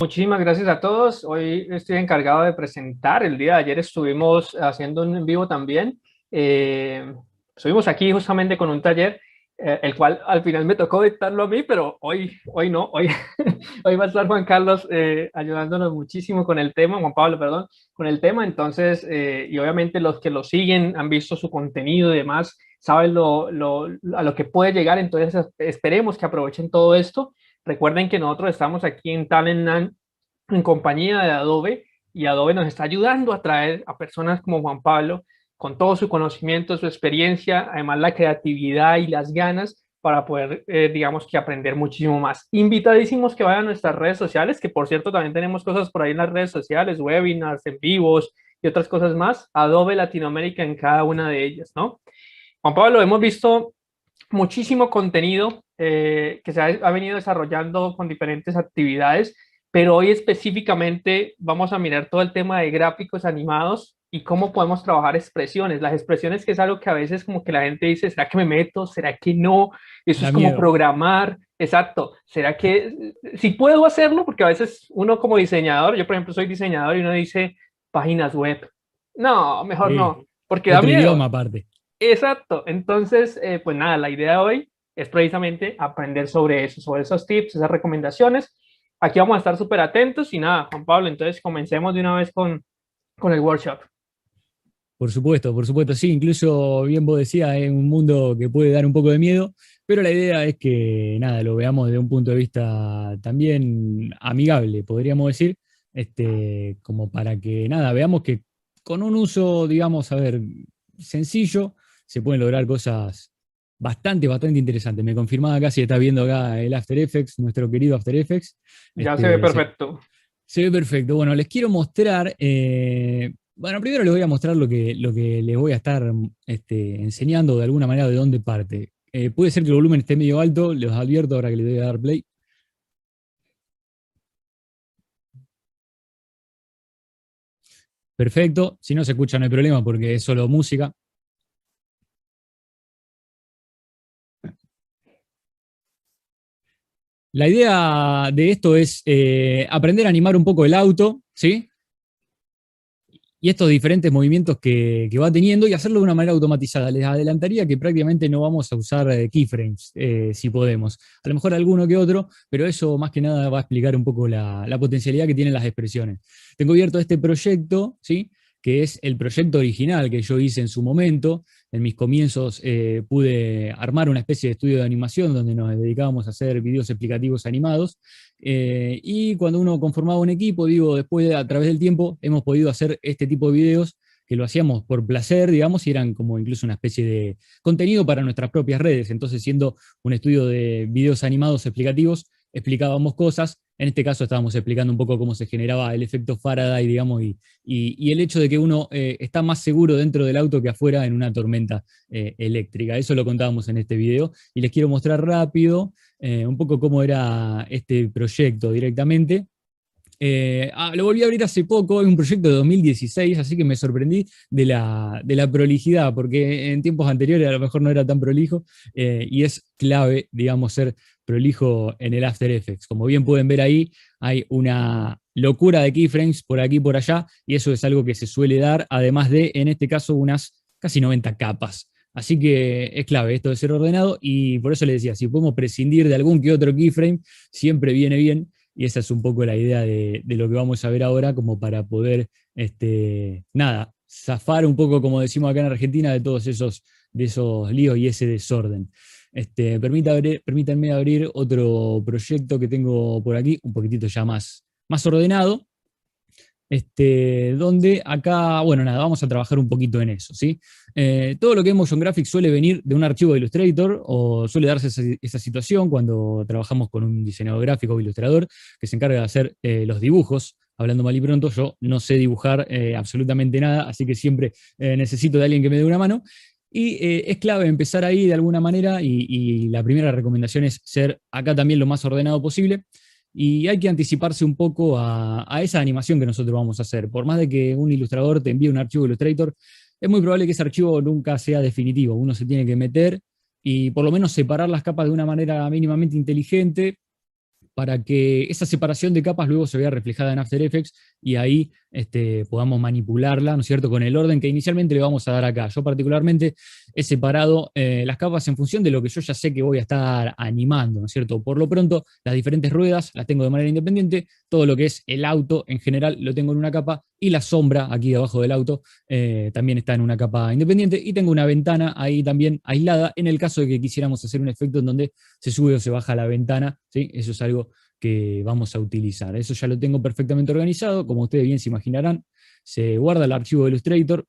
Muchísimas gracias a todos. Hoy estoy encargado de presentar. El día de ayer estuvimos haciendo un en vivo también. Eh, Estuvimos aquí justamente con un taller, el cual al final me tocó dictarlo a mí, pero hoy no, hoy, hoy va a estar Juan Carlos ayudándonos muchísimo con el tema, Juan Pablo, perdón, con el tema. Entonces, y obviamente los que lo siguen han visto su contenido y demás, saben a lo que puede llegar. Entonces, esperemos que aprovechen todo esto. Recuerden que nosotros estamos aquí en Talent en compañía de Adobe, y Adobe nos está ayudando a traer a personas como Juan Pablo con todo su conocimiento, su experiencia, además la creatividad y las ganas para poder, digamos que aprender muchísimo más. Invitadísimos que vayan a nuestras redes sociales, que por cierto también tenemos cosas por ahí en las redes sociales, webinars, en vivos y otras cosas más. Adobe Latinoamérica en cada una de ellas, ¿no? Juan Pablo, hemos visto muchísimo contenido que ha venido desarrollando con diferentes actividades, pero hoy específicamente vamos a mirar todo el tema de gráficos animados y cómo podemos trabajar expresiones. Las expresiones, que es algo que a veces como que la gente dice, ¿será que me meto? ¿Será que no? Eso es Da como miedo. programar. Exacto. ¿Será que si puedo hacerlo? Porque a veces uno como diseñador, yo por ejemplo soy diseñador y uno dice páginas web. No, mejor Sí. no, porque da Otro idioma miedo. aparte. Exacto. Entonces, pues nada, la idea de hoy es precisamente aprender sobre eso, sobre esos tips, esas recomendaciones. Aquí vamos a estar súper atentos y nada, Juan Pablo, entonces comencemos de una vez con el workshop. Por supuesto, por supuesto. Sí, incluso bien vos decías, es un mundo que puede dar un poco de miedo, pero la idea es que, nada, lo veamos desde un punto de vista también amigable, podríamos decir, como para que, nada, veamos que con un uso, digamos, a ver, sencillo, se pueden lograr cosas bastante interesantes. Me confirmaba acá si está viendo acá el After Effects, nuestro querido After Effects. Ya se ve Se perfecto. Se ve perfecto. Bueno, les quiero mostrar. Bueno, primero les voy a mostrar lo que les voy a estar enseñando de alguna manera de dónde parte. Puede ser que el volumen esté medio alto, les advierto ahora que le voy a dar play. Perfecto. Si no se escucha, no hay problema porque es solo música. La idea de esto es aprender a animar un poco el auto, ¿sí? Y estos diferentes movimientos que va teniendo y hacerlo de una manera automatizada. Les adelantaría que prácticamente no vamos a usar keyframes, si podemos. A lo mejor alguno que otro, pero eso más que nada va a explicar un poco la potencialidad que tienen las expresiones. Tengo abierto este proyecto, ¿sí? Que es el proyecto original que yo hice en su momento. En mis comienzos pude armar una especie de estudio de animación donde nos dedicábamos a hacer videos explicativos animados. Y cuando uno conformaba un equipo, digo, después a través del tiempo hemos podido hacer este tipo de videos que lo hacíamos por placer, digamos, y eran como incluso una especie de contenido para nuestras propias redes. Entonces, siendo un estudio de videos animados explicativos, explicábamos cosas. En este caso estábamos explicando un poco cómo se generaba el efecto Faraday, digamos, y el hecho de que uno está más seguro dentro del auto que afuera en una tormenta eléctrica. Eso lo contábamos en este video y les quiero mostrar rápido un poco cómo era este proyecto directamente. Lo volví a abrir hace poco, es un proyecto de 2016, así que me sorprendí de la prolijidad, porque en tiempos anteriores a lo mejor no era tan prolijo, y es clave, digamos, ser prolijo en el After Effects. Como bien pueden ver ahí, hay una locura de keyframes por aquí y por allá, y eso es algo que se suele dar, además de, en este caso, unas casi 90 capas. Así que es clave esto de ser ordenado, y por eso les decía, si podemos prescindir de algún que otro keyframe, siempre viene bien, y esa es un poco la idea de lo que vamos a ver ahora, como para poder, nada, zafar un poco, como decimos acá en Argentina, de esos líos y ese desorden. Permítanme abrir otro proyecto que tengo por aquí, un poquitito ya más ordenado, donde acá, bueno, nada, vamos a trabajar un poquito en eso, ¿sí? Todo lo que es Motion Graphics suele venir de un archivo de Illustrator, o suele darse esa situación cuando trabajamos con un diseñador gráfico o ilustrador que se encarga de hacer los dibujos. Hablando mal y pronto, yo no sé dibujar absolutamente nada, así que siempre necesito de alguien que me dé una mano. Y es clave empezar ahí de alguna manera, y la primera recomendación es ser acá también lo más ordenado posible. Y hay que anticiparse un poco a esa animación que nosotros vamos a hacer. Por más de que un ilustrador te envíe un archivo Illustrator, es muy probable que ese archivo nunca sea definitivo. Uno se tiene que meter y por lo menos separar las capas de una manera mínimamente inteligente, para que esa separación de capas luego se vea reflejada en After Effects y ahí podamos manipularla, ¿no es cierto?, con el orden que inicialmente le vamos a dar acá. Yo particularmente he separado las capas en función de lo que yo ya sé que voy a estar animando, ¿no es cierto? Por lo pronto, las diferentes ruedas las tengo de manera independiente, todo lo que es el auto en general lo tengo en una capa y la sombra aquí debajo del auto también está en una capa independiente y tengo una ventana ahí también aislada en el caso de que quisiéramos hacer un efecto en donde se sube o se baja la ventana, ¿sí? Eso es algo que vamos a utilizar. Eso ya lo tengo perfectamente organizado, como ustedes bien se imaginarán, se guarda el archivo de Illustrator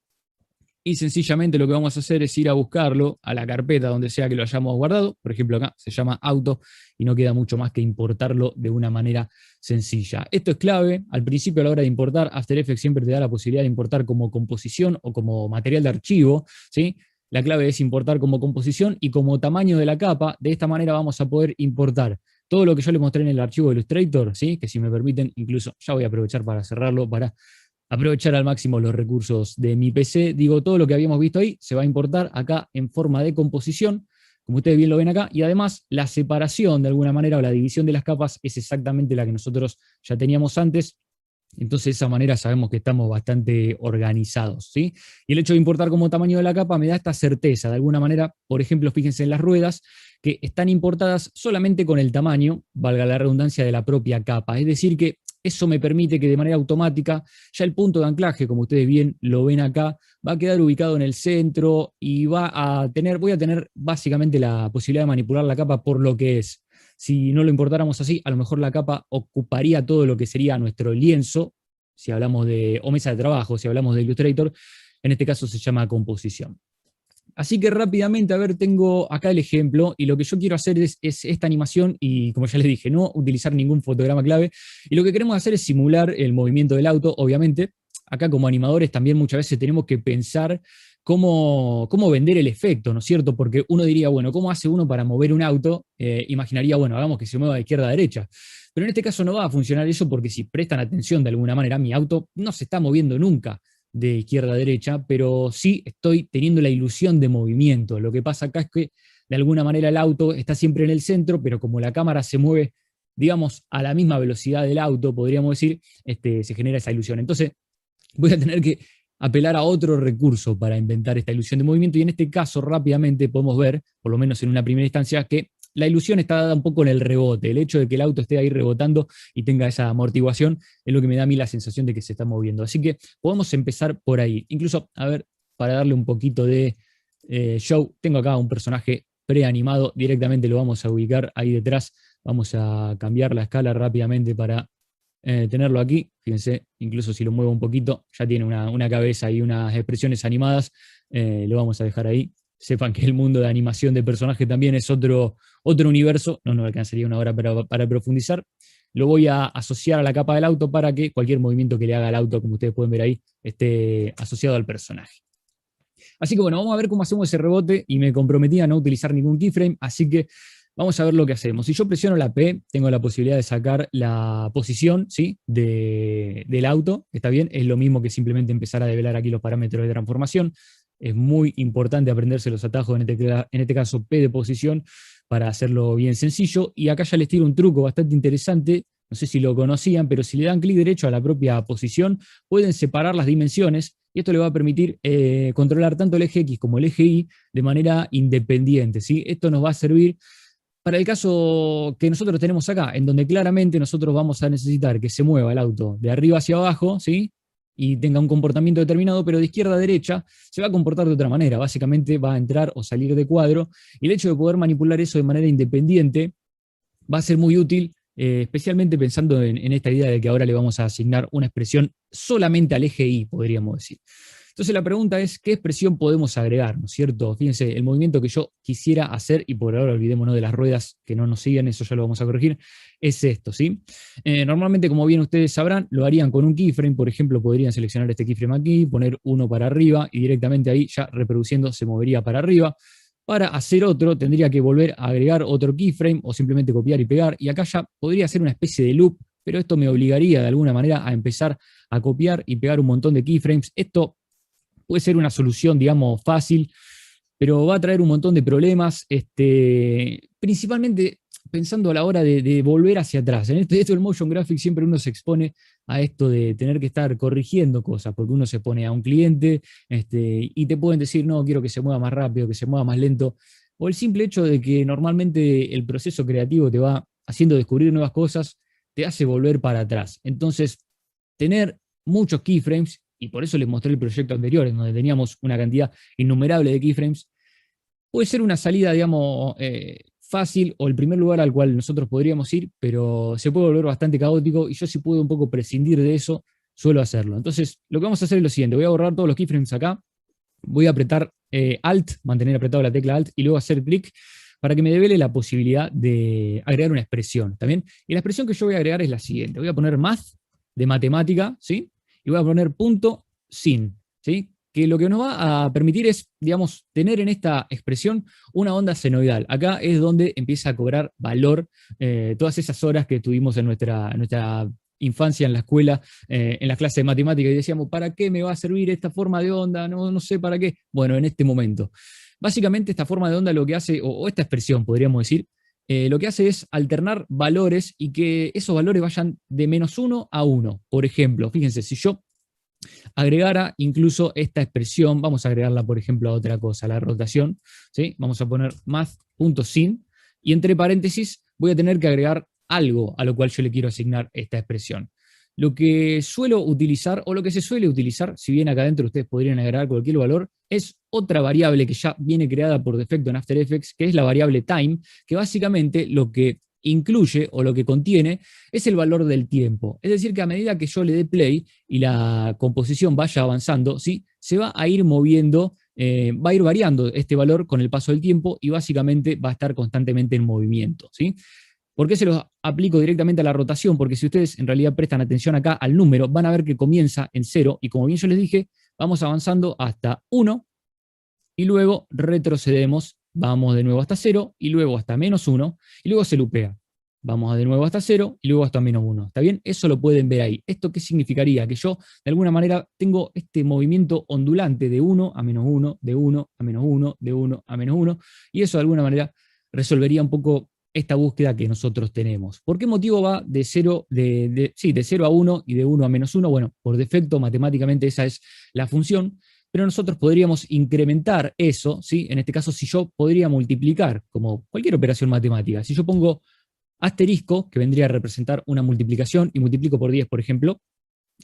y sencillamente lo que vamos a hacer es ir a buscarlo a la carpeta donde sea que lo hayamos guardado. Por ejemplo, acá se llama auto y no queda mucho más que importarlo de una manera sencilla. Esto es clave. Al principio, a la hora de importar, After Effects siempre te da la posibilidad de importar como composición o como material de archivo, ¿sí? La clave es importar como composición y como tamaño de la capa. De esta manera vamos a poder importar todo lo que yo les mostré en el archivo de Illustrator, ¿sí? Que si me permiten, incluso ya voy a aprovechar para cerrarlo, para aprovechar al máximo los recursos de mi PC. Digo, todo lo que habíamos visto ahí se va a importar acá en forma de composición, como ustedes bien lo ven acá, y además la separación de alguna manera o la división de las capas es exactamente la que nosotros ya teníamos antes. Entonces de esa manera sabemos que estamos bastante organizados, ¿sí? Y el hecho de importar como tamaño de la capa me da esta certeza. De alguna manera, por ejemplo, fíjense en las ruedas, que están importadas solamente con el tamaño, valga la redundancia, de la propia capa. Es decir, que eso me permite que de manera automática ya el punto de anclaje, como ustedes bien lo ven acá, va a quedar ubicado en el centro y voy a tener básicamente la posibilidad de manipular la capa por lo que es. Si no lo importáramos así, a lo mejor la capa ocuparía todo lo que sería nuestro lienzo, si hablamos de, o mesa de trabajo, si hablamos de Illustrator, en este caso se llama composición. Así que rápidamente, a ver, tengo acá el ejemplo, y lo que yo quiero hacer es esta animación, y como ya les dije, no utilizar ningún fotograma clave, y lo que queremos hacer es simular el movimiento del auto, obviamente. Acá como animadores también muchas veces tenemos que pensar cómo vender el efecto, ¿no es cierto? Porque uno diría, bueno, ¿cómo hace uno para mover un auto? Imaginaría, bueno, hagamos que se mueva de izquierda a derecha. Pero en este caso no va a funcionar eso porque si prestan atención de alguna manera, mi auto no se está moviendo nunca de izquierda a derecha, pero sí estoy teniendo la ilusión de movimiento. Lo que pasa acá es que de alguna manera el auto está siempre en el centro, pero como la cámara se mueve, digamos, a la misma velocidad del auto, podríamos decir, se genera esa ilusión. Entonces voy a tener que apelar a otro recurso para inventar esta ilusión de movimiento y en este caso rápidamente podemos ver, por lo menos en una primera instancia, que la ilusión está dada un poco en el rebote. El hecho de que el auto esté ahí rebotando y tenga esa amortiguación es lo que me da a mí la sensación de que se está moviendo. Así que podemos empezar por ahí. Incluso, a ver, para darle un poquito de show, tengo acá un personaje preanimado, directamente lo vamos a ubicar ahí detrás. Vamos a cambiar la escala rápidamente para tenerlo aquí. Fíjense, incluso si lo muevo un poquito, ya tiene una cabeza y unas expresiones animadas. Lo vamos a dejar ahí. Sepan que el mundo de animación de personaje también es otro universo, no alcanzaría una hora para profundizar. Lo voy a asociar a la capa del auto para que cualquier movimiento que le haga al auto, como ustedes pueden ver ahí, esté asociado al personaje. Así que bueno, vamos a ver cómo hacemos ese rebote y me comprometí a no utilizar ningún keyframe, así que vamos a ver lo que hacemos. Si yo presiono la P, tengo la posibilidad de sacar la posición, ¿sí?, del auto. Está bien, es lo mismo que simplemente empezar a develar aquí los parámetros de transformación. Es muy importante aprenderse los atajos, en este caso P de posición, para hacerlo bien sencillo. Y acá ya les tiro un truco bastante interesante, no sé si lo conocían, pero si le dan clic derecho a la propia posición, pueden separar las dimensiones, y esto le va a permitir controlar tanto el eje X como el eje Y de manera independiente, ¿sí? Esto nos va a servir para el caso que nosotros tenemos acá, en donde claramente nosotros vamos a necesitar que se mueva el auto de arriba hacia abajo, ¿sí?, y tenga un comportamiento determinado, pero de izquierda a derecha se va a comportar de otra manera. Básicamente va a entrar o salir de cuadro, y el hecho de poder manipular eso de manera independiente va a ser muy útil, especialmente pensando en esta idea de que ahora le vamos a asignar una expresión solamente al eje Y, podríamos decir. Entonces la pregunta es, ¿qué expresión podemos agregar? ¿No es cierto? Fíjense, el movimiento que yo quisiera hacer, y por ahora olvidémonos de las ruedas que no nos siguen, eso ya lo vamos a corregir, es esto, ¿sí? Normalmente, como bien ustedes sabrán, lo harían con un keyframe. Por ejemplo, podrían seleccionar este keyframe aquí, poner uno para arriba, y directamente ahí, ya reproduciendo, se movería para arriba. Para hacer otro, tendría que volver a agregar otro keyframe, o simplemente copiar y pegar, y acá ya podría hacer una especie de loop, pero esto me obligaría de alguna manera a empezar a copiar y pegar un montón de keyframes. Esto puede ser una solución, digamos, fácil, pero va a traer un montón de problemas. Principalmente, pensando a la hora de volver hacia atrás. En esto del motion graphics siempre uno se expone a esto de tener que estar corrigiendo cosas, porque uno se pone a un cliente y te pueden decir, no, quiero que se mueva más rápido, que se mueva más lento, o el simple hecho de que normalmente el proceso creativo te va haciendo descubrir nuevas cosas, te hace volver para atrás. Entonces, tener muchos keyframes, y por eso les mostré el proyecto anterior, en donde teníamos una cantidad innumerable de keyframes, puede ser una salida, digamos, fácil o el primer lugar al cual nosotros podríamos ir, pero se puede volver bastante caótico y yo si puedo un poco prescindir de eso, suelo hacerlo. Entonces, lo que vamos a hacer es lo siguiente, voy a borrar todos los keyframes acá, voy a apretar Alt, mantener apretado la tecla Alt y luego hacer clic para que me devele la posibilidad de agregar una expresión, ¿está bien? Y la expresión que yo voy a agregar es la siguiente, voy a poner math de matemática, ¿sí? Y voy a poner punto sin, ¿sí? Que lo que nos va a permitir es, digamos, tener en esta expresión una onda senoidal. Acá es donde empieza a cobrar valor todas esas horas que tuvimos en nuestra infancia en la escuela, en las clases de matemática, y decíamos, ¿para qué me va a servir esta forma de onda? No sé para qué. Bueno, en este momento. Básicamente esta forma de onda lo que hace, o esta expresión podríamos decir, lo que hace es alternar valores y que esos valores vayan de -1 a 1. Por ejemplo, fíjense, si yo agregara incluso esta expresión, vamos a agregarla, por ejemplo, a otra cosa, la rotación, ¿sí? Vamos a poner math.sin, y entre paréntesis voy a tener que agregar algo a lo cual yo le quiero asignar esta expresión. Lo que suelo utilizar, o lo que se suele utilizar, si bien acá adentro ustedes podrían agregar cualquier valor, es otra variable que ya viene creada por defecto en After Effects, que es la variable time, que básicamente lo que incluye o lo que contiene es el valor del tiempo. Es decir, que a medida que yo le dé play y la composición vaya avanzando, ¿sí? Se va a ir moviendo, va a ir variando este valor con el paso del tiempo y básicamente va a estar constantemente en movimiento, ¿sí? ¿Por qué se los aplico directamente a la rotación? Porque si ustedes en realidad prestan atención acá al número, van a ver que comienza en 0 y como bien yo les dije, vamos avanzando hasta 1 y luego retrocedemos, vamos de nuevo hasta 0 y luego hasta -1 y luego se lupea. Vamos de nuevo hasta 0 y luego hasta -1. ¿Está bien? Eso lo pueden ver ahí. ¿Esto qué significaría? Que yo, de alguna manera, tengo este movimiento ondulante de 1 a -1, de 1 a -1, de 1 a -1, y eso de alguna manera resolvería un poco esta búsqueda que nosotros tenemos. ¿Por qué motivo va de 0, de 0 a 1 y de 1 a -1? Bueno, por defecto, matemáticamente esa es la función, pero nosotros podríamos incrementar eso, ¿sí? En este caso, si yo podría multiplicar, como cualquier operación matemática, si yo pongo asterisco, que vendría a representar una multiplicación, y multiplico por 10, por ejemplo,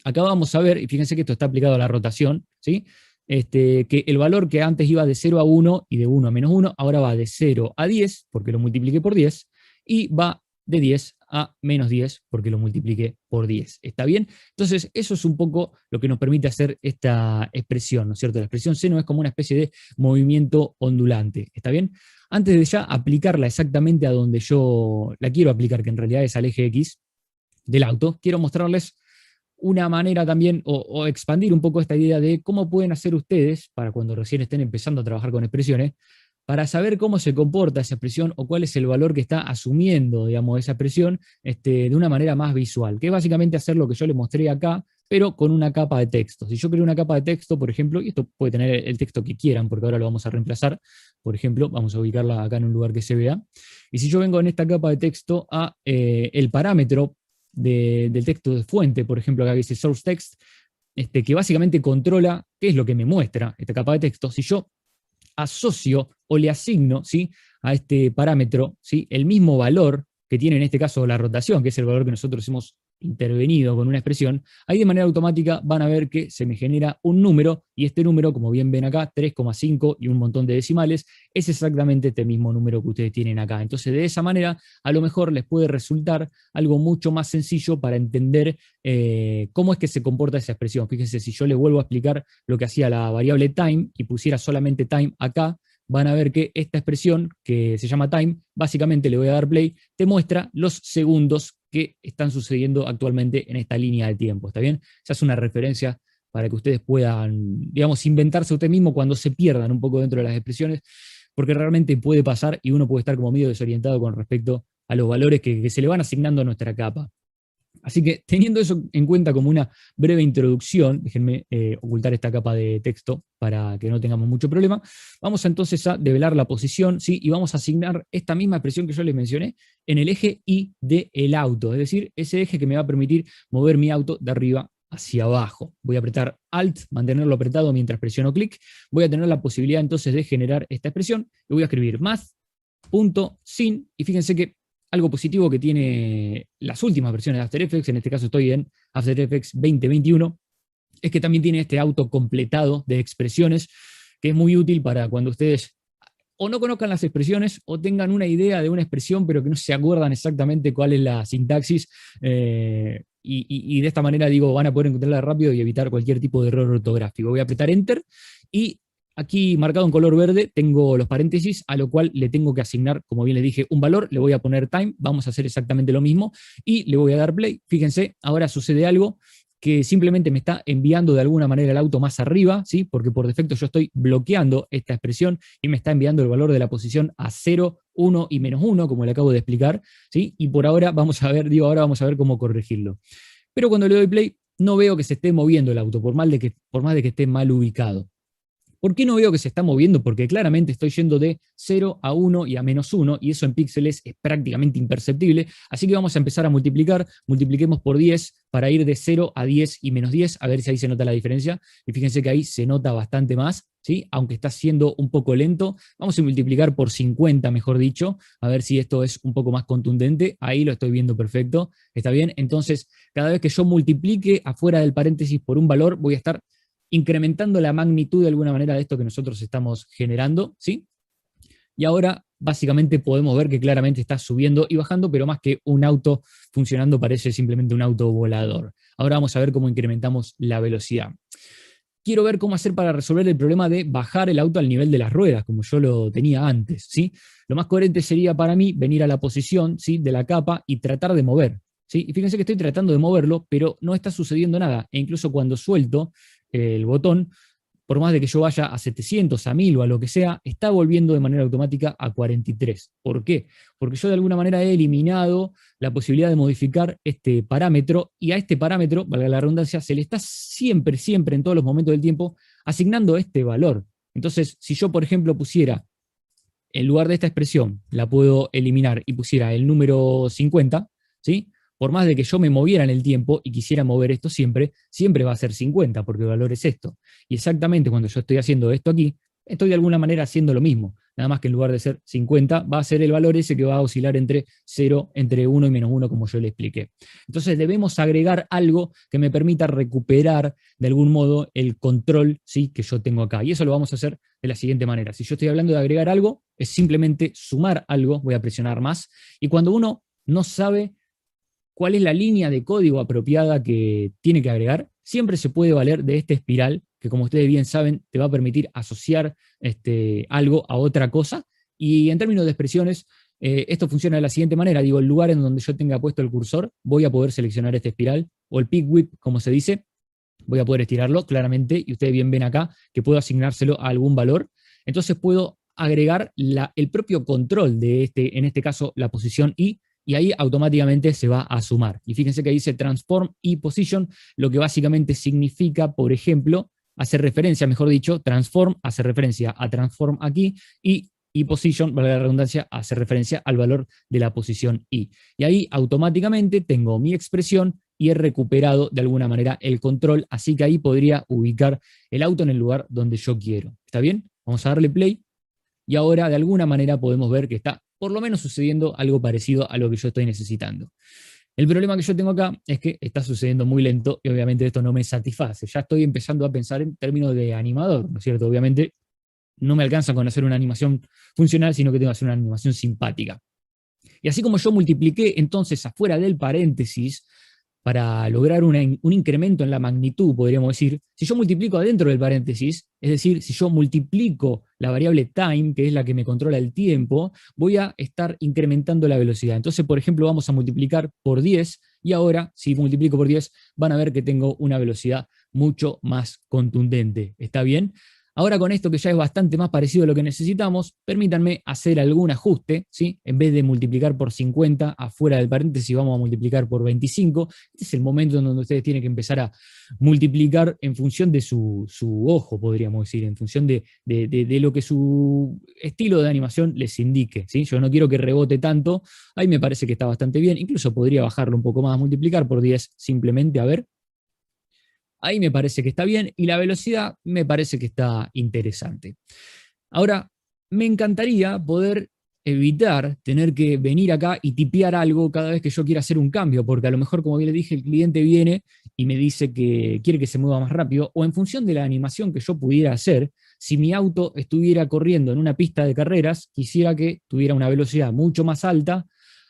acá vamos a ver, y fíjense que esto está aplicado a la rotación, ¿sí? Que el valor que antes iba de 0 a 1 y de 1 a -1, ahora va de 0 a 10, porque lo multipliqué por 10, y va de 10 a -10, porque lo multipliqué por 10. ¿Está bien? Entonces, eso es un poco lo que nos permite hacer esta expresión, ¿no es cierto? La expresión seno es como una especie de movimiento ondulante. ¿Está bien? Antes de ya aplicarla exactamente a donde yo la quiero aplicar, que en realidad es al eje X del auto, quiero mostrarles una manera también, o expandir un poco esta idea de cómo pueden hacer ustedes, para cuando recién estén empezando a trabajar con expresiones, para saber cómo se comporta esa expresión o cuál es el valor que está asumiendo, digamos, esa expresión de una manera más visual, que es básicamente hacer lo que yo les mostré acá, pero con una capa de texto. Si yo creo una capa de texto, por ejemplo, y esto puede tener el texto que quieran, porque ahora lo vamos a reemplazar, por ejemplo, vamos a ubicarla acá en un lugar que se vea, y si yo vengo en esta capa de texto a el parámetro del texto de fuente, por ejemplo, acá que dice source text, que básicamente controla qué es lo que me muestra esta capa de texto. Si yo asocio o le asigno, ¿sí?, a este parámetro, ¿sí?, el mismo valor que tiene en este caso la rotación, que es el valor que nosotros hemos intervenido con una expresión, ahí de manera automática van a ver que se me genera un número, y este número, como bien ven acá, 3,5 y un montón de decimales, es exactamente este mismo número que ustedes tienen acá. Entonces, de esa manera, a lo mejor les puede resultar algo mucho más sencillo para entender cómo es que se comporta esa expresión. Fíjense, si yo les vuelvo a explicar lo que hacía la variable time y pusiera solamente time acá, van a ver que esta expresión, que se llama time, básicamente le voy a dar play, te muestra los segundos que están sucediendo actualmente en esta línea de tiempo, ¿está bien? Esa es una referencia para que ustedes puedan, digamos, inventarse ustedes mismos cuando se pierdan un poco dentro de las expresiones, porque realmente puede pasar y uno puede estar como medio desorientado con respecto a los valores que se le van asignando a nuestra capa. Así que teniendo eso en cuenta como una breve introducción, déjenme ocultar esta capa de texto para que no tengamos mucho problema, vamos entonces a develar la posición, ¿sí? Y vamos a asignar esta misma expresión que yo les mencioné en el eje Y del auto, es decir, ese eje que me va a permitir mover mi auto de arriba hacia abajo. Voy a apretar Alt, mantenerlo apretado mientras presiono clic, voy a tener la posibilidad entonces de generar esta expresión, y voy a escribir math.sin, y fíjense que algo positivo que tiene las últimas versiones de After Effects, en este caso estoy en After Effects 2021, es que también tiene este auto completado de expresiones, que es muy útil para cuando ustedes o no conozcan las expresiones o tengan una idea de una expresión, pero que no se acuerdan exactamente cuál es la sintaxis, y de esta manera, digo, van a poder encontrarla rápido y evitar cualquier tipo de error ortográfico. Voy a apretar Enter, y aquí marcado en color verde tengo los paréntesis, a lo cual le tengo que asignar, como bien les dije, un valor, le voy a poner time, vamos a hacer exactamente lo mismo, y le voy a dar play. Fíjense, ahora sucede algo que simplemente me está enviando de alguna manera el auto más arriba, ¿sí? Porque por defecto yo estoy bloqueando esta expresión y me está enviando el valor de la posición a 0, 1 y -1, como le acabo de explicar, ¿sí? Y por ahora vamos a ver, ahora vamos a ver cómo corregirlo. Pero cuando le doy play, no veo que se esté moviendo el auto, por más de que esté mal ubicado. ¿Por qué no veo que se está moviendo? Porque claramente estoy yendo de 0 a 1 y a -1, y eso en píxeles es prácticamente imperceptible, así que vamos a empezar a multiplicar, multipliquemos por 10 para ir de 0 a 10 y -10, a ver si ahí se nota la diferencia, y fíjense que ahí se nota bastante más, ¿sí? Aunque está siendo un poco lento. Vamos a multiplicar por 50, mejor dicho, a ver si esto es un poco más contundente, ahí lo estoy viendo perfecto, ¿está bien? Entonces, cada vez que yo multiplique afuera del paréntesis por un valor, voy a estar incrementando la magnitud de alguna manera de esto que nosotros estamos generando, ¿sí? Y ahora básicamente podemos ver que claramente está subiendo y bajando, pero más que un auto funcionando parece simplemente un auto volador. Ahora vamos a ver cómo incrementamos la velocidad. Quiero ver cómo hacer para resolver el problema de bajar el auto al nivel de las ruedas, como yo lo tenía antes, ¿sí? Lo más coherente sería para mí venir a la posición, ¿sí?, de la capa y tratar de mover, ¿sí? Y fíjense que estoy tratando de moverlo, pero no está sucediendo nada. E incluso cuando suelto el botón, por más de que yo vaya a 700, a 1000 o a lo que sea, está volviendo de manera automática a 43. ¿Por qué? Porque yo de alguna manera he eliminado la posibilidad de modificar este parámetro, y a este parámetro, valga la redundancia, se le está siempre, siempre, en todos los momentos del tiempo, asignando este valor. Entonces, si yo, por ejemplo, pusiera, en lugar de esta expresión, la puedo eliminar y pusiera el número 50, ¿sí? Por más de que yo me moviera en el tiempo y quisiera mover esto siempre, siempre va a ser 50, porque el valor es esto. Y exactamente cuando yo estoy haciendo esto aquí, estoy de alguna manera haciendo lo mismo. Nada más que en lugar de ser 50, va a ser el valor ese que va a oscilar entre 0, entre 1 y -1, como yo le expliqué. Entonces debemos agregar algo que me permita recuperar de algún modo el control, ¿sí?, que yo tengo acá. Y eso lo vamos a hacer de la siguiente manera. Si yo estoy hablando de agregar algo, es simplemente sumar algo, voy a presionar más, y cuando uno no sabe cuál es la línea de código apropiada que tiene que agregar, siempre se puede valer de esta espiral, que como ustedes bien saben, te va a permitir asociar algo a otra cosa. Y en términos de expresiones, esto funciona de la siguiente manera. Digo, el lugar en donde yo tenga puesto el cursor, voy a poder seleccionar esta espiral, o el peak whip, como se dice, voy a poder estirarlo claramente, y ustedes bien ven acá que puedo asignárselo a algún valor. Entonces puedo agregar el propio control de en este caso, la posición y ahí automáticamente se va a sumar. Y fíjense que dice transform y position, lo que básicamente significa, por ejemplo, hacer referencia, mejor dicho, transform hace referencia a transform aquí, y position, valga la redundancia, hace referencia al valor de la posición y. Y ahí automáticamente tengo mi expresión y he recuperado de alguna manera el control, así que ahí podría ubicar el auto en el lugar donde yo quiero. ¿Está bien? Vamos a darle play. Y ahora de alguna manera podemos ver que está por lo menos sucediendo algo parecido a lo que yo estoy necesitando. El problema que yo tengo acá es que está sucediendo muy lento y obviamente esto no me satisface. Ya estoy empezando a pensar en términos de animador, ¿no es cierto? Obviamente no me alcanza con hacer una animación funcional, sino que tengo que hacer una animación simpática. Y así como yo multipliqué entonces afuera del paréntesis para lograr un incremento en la magnitud, podríamos decir, si yo multiplico adentro del paréntesis, es decir, si yo multiplico la variable time, que es la que me controla el tiempo, voy a estar incrementando la velocidad. Entonces, por ejemplo, vamos a multiplicar por 10, y ahora, si multiplico por 10, van a ver que tengo una velocidad mucho más contundente. ¿Está bien? Ahora con esto que ya es bastante más parecido a lo que necesitamos, permítanme hacer algún ajuste, ¿sí? En vez de multiplicar por 50 afuera del paréntesis, vamos a multiplicar por 25. Este es el momento en donde ustedes tienen que empezar a multiplicar en función de su ojo, podríamos decir, en función de lo que su estilo de animación les indique, ¿sí? Yo no quiero que rebote tanto, ahí me parece que está bastante bien, incluso podría bajarlo un poco más, multiplicar por 10 simplemente, a ver. Ahí me parece que está bien y la velocidad me parece que está interesante. Ahora, me encantaría poder evitar tener que venir acá y tipear algo cada vez que yo quiera hacer un cambio, porque a lo mejor, como bien le dije, el cliente viene y me dice que quiere que se mueva más rápido, o en función de la animación que yo pudiera hacer, si mi auto estuviera corriendo en una pista de carreras, quisiera que tuviera una velocidad mucho más alta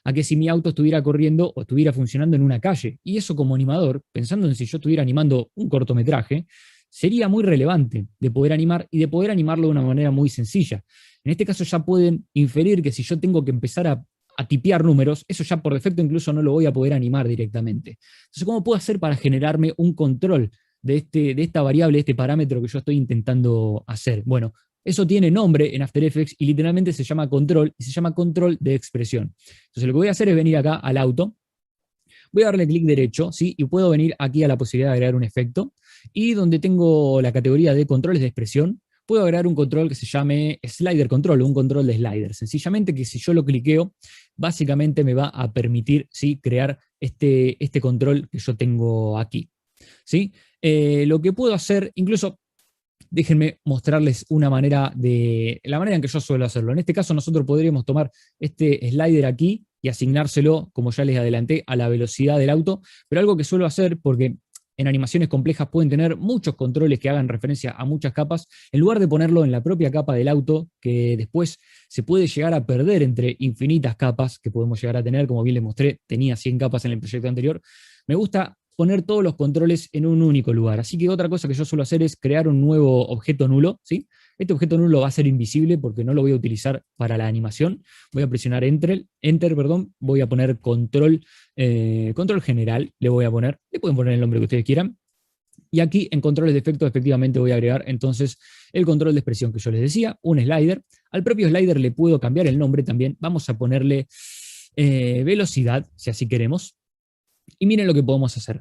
a que si mi auto estuviera corriendo o estuviera funcionando en una calle. Y eso como animador, pensando en si yo estuviera animando un cortometraje, sería muy relevante de poder animar y de poder animarlo de una manera muy sencilla. En este caso ya pueden inferir que si yo tengo que empezar a tipear números, eso ya por defecto incluso no lo voy a poder animar directamente. Entonces, ¿cómo puedo hacer para generarme un control de esta variable, de este parámetro que yo estoy intentando hacer? Bueno, eso tiene nombre en After Effects y literalmente se llama control, y se llama control de expresión. Entonces lo que voy a hacer es venir acá al auto, voy a darle clic derecho, ¿sí? Y puedo venir aquí a la posibilidad de agregar un efecto, y donde tengo la categoría de controles de expresión, puedo agregar un control que se llame Slider Control, o un control de slider. Sencillamente que si yo lo cliqueo, básicamente me va a permitir, ¿sí?, crear este control que yo tengo aquí, ¿sí? Lo que puedo hacer, incluso déjenme mostrarles la manera en que yo suelo hacerlo. En este caso nosotros podríamos tomar este slider aquí y asignárselo, como ya les adelanté, a la velocidad del auto, pero algo que suelo hacer, porque en animaciones complejas pueden tener muchos controles que hagan referencia a muchas capas, en lugar de ponerlo en la propia capa del auto, que después se puede llegar a perder entre infinitas capas que podemos llegar a tener, como bien les mostré, tenía 100 capas en el proyecto anterior, me gusta poner todos los controles en un único lugar. Así que otra cosa que yo suelo hacer es crear un nuevo objeto nulo, ¿sí? Este objeto nulo va a ser invisible porque no lo voy a utilizar para la animación. Voy a presionar Enter, voy a poner control general, le pueden poner el nombre que ustedes quieran. Y aquí en controles de efecto efectivamente voy a agregar entonces el control de expresión que yo les decía, un slider. Al propio slider le puedo cambiar el nombre también. Vamos a ponerle velocidad, si así queremos. Y miren lo que podemos hacer.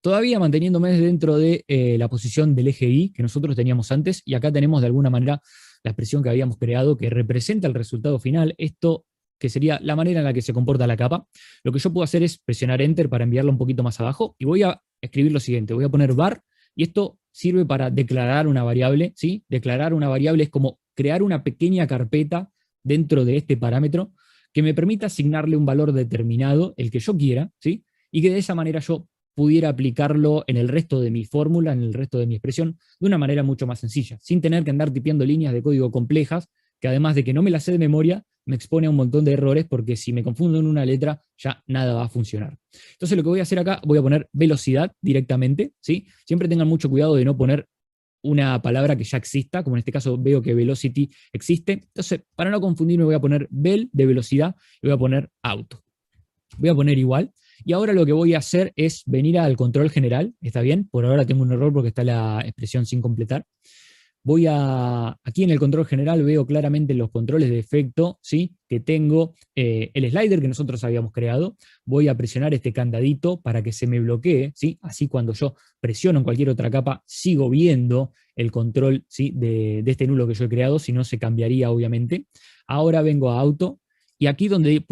Todavía manteniéndome dentro de la posición del eje Y que nosotros teníamos antes, y acá tenemos de alguna manera la expresión que habíamos creado que representa el resultado final, esto que sería la manera en la que se comporta la capa. Lo que yo puedo hacer es presionar Enter para enviarlo un poquito más abajo, y voy a escribir lo siguiente, voy a poner var, y esto sirve para declarar una variable, ¿sí? Declarar una variable es como crear una pequeña carpeta dentro de este parámetro que me permita asignarle un valor determinado, el que yo quiera, ¿sí? Y que de esa manera yo pudiera aplicarlo en el resto de mi fórmula, en el resto de mi expresión, de una manera mucho más sencilla, sin tener que andar tipeando líneas de código complejas, que además de que no me las sé de memoria, me expone a un montón de errores, porque si me confundo en una letra, ya nada va a funcionar. Entonces lo que voy a hacer acá, voy a poner velocidad directamente, ¿sí? Siempre tengan mucho cuidado de no poner una palabra que ya exista, como en este caso veo que velocity existe. Entonces, para no confundirme, voy a poner vel de velocidad y voy a poner auto. Voy a poner igual. Y ahora lo que voy a hacer es venir al control general, ¿está bien? Por ahora tengo un error porque está la expresión sin completar. Aquí en el control general veo claramente los controles de efecto, ¿sí? Que tengo el slider que nosotros habíamos creado. Voy a presionar este candadito para que se me bloquee, ¿sí? Así cuando yo presiono en cualquier otra capa, sigo viendo el control, ¿sí? de este nulo que yo he creado, si no se cambiaría obviamente. Ahora vengo a auto, y aquí donde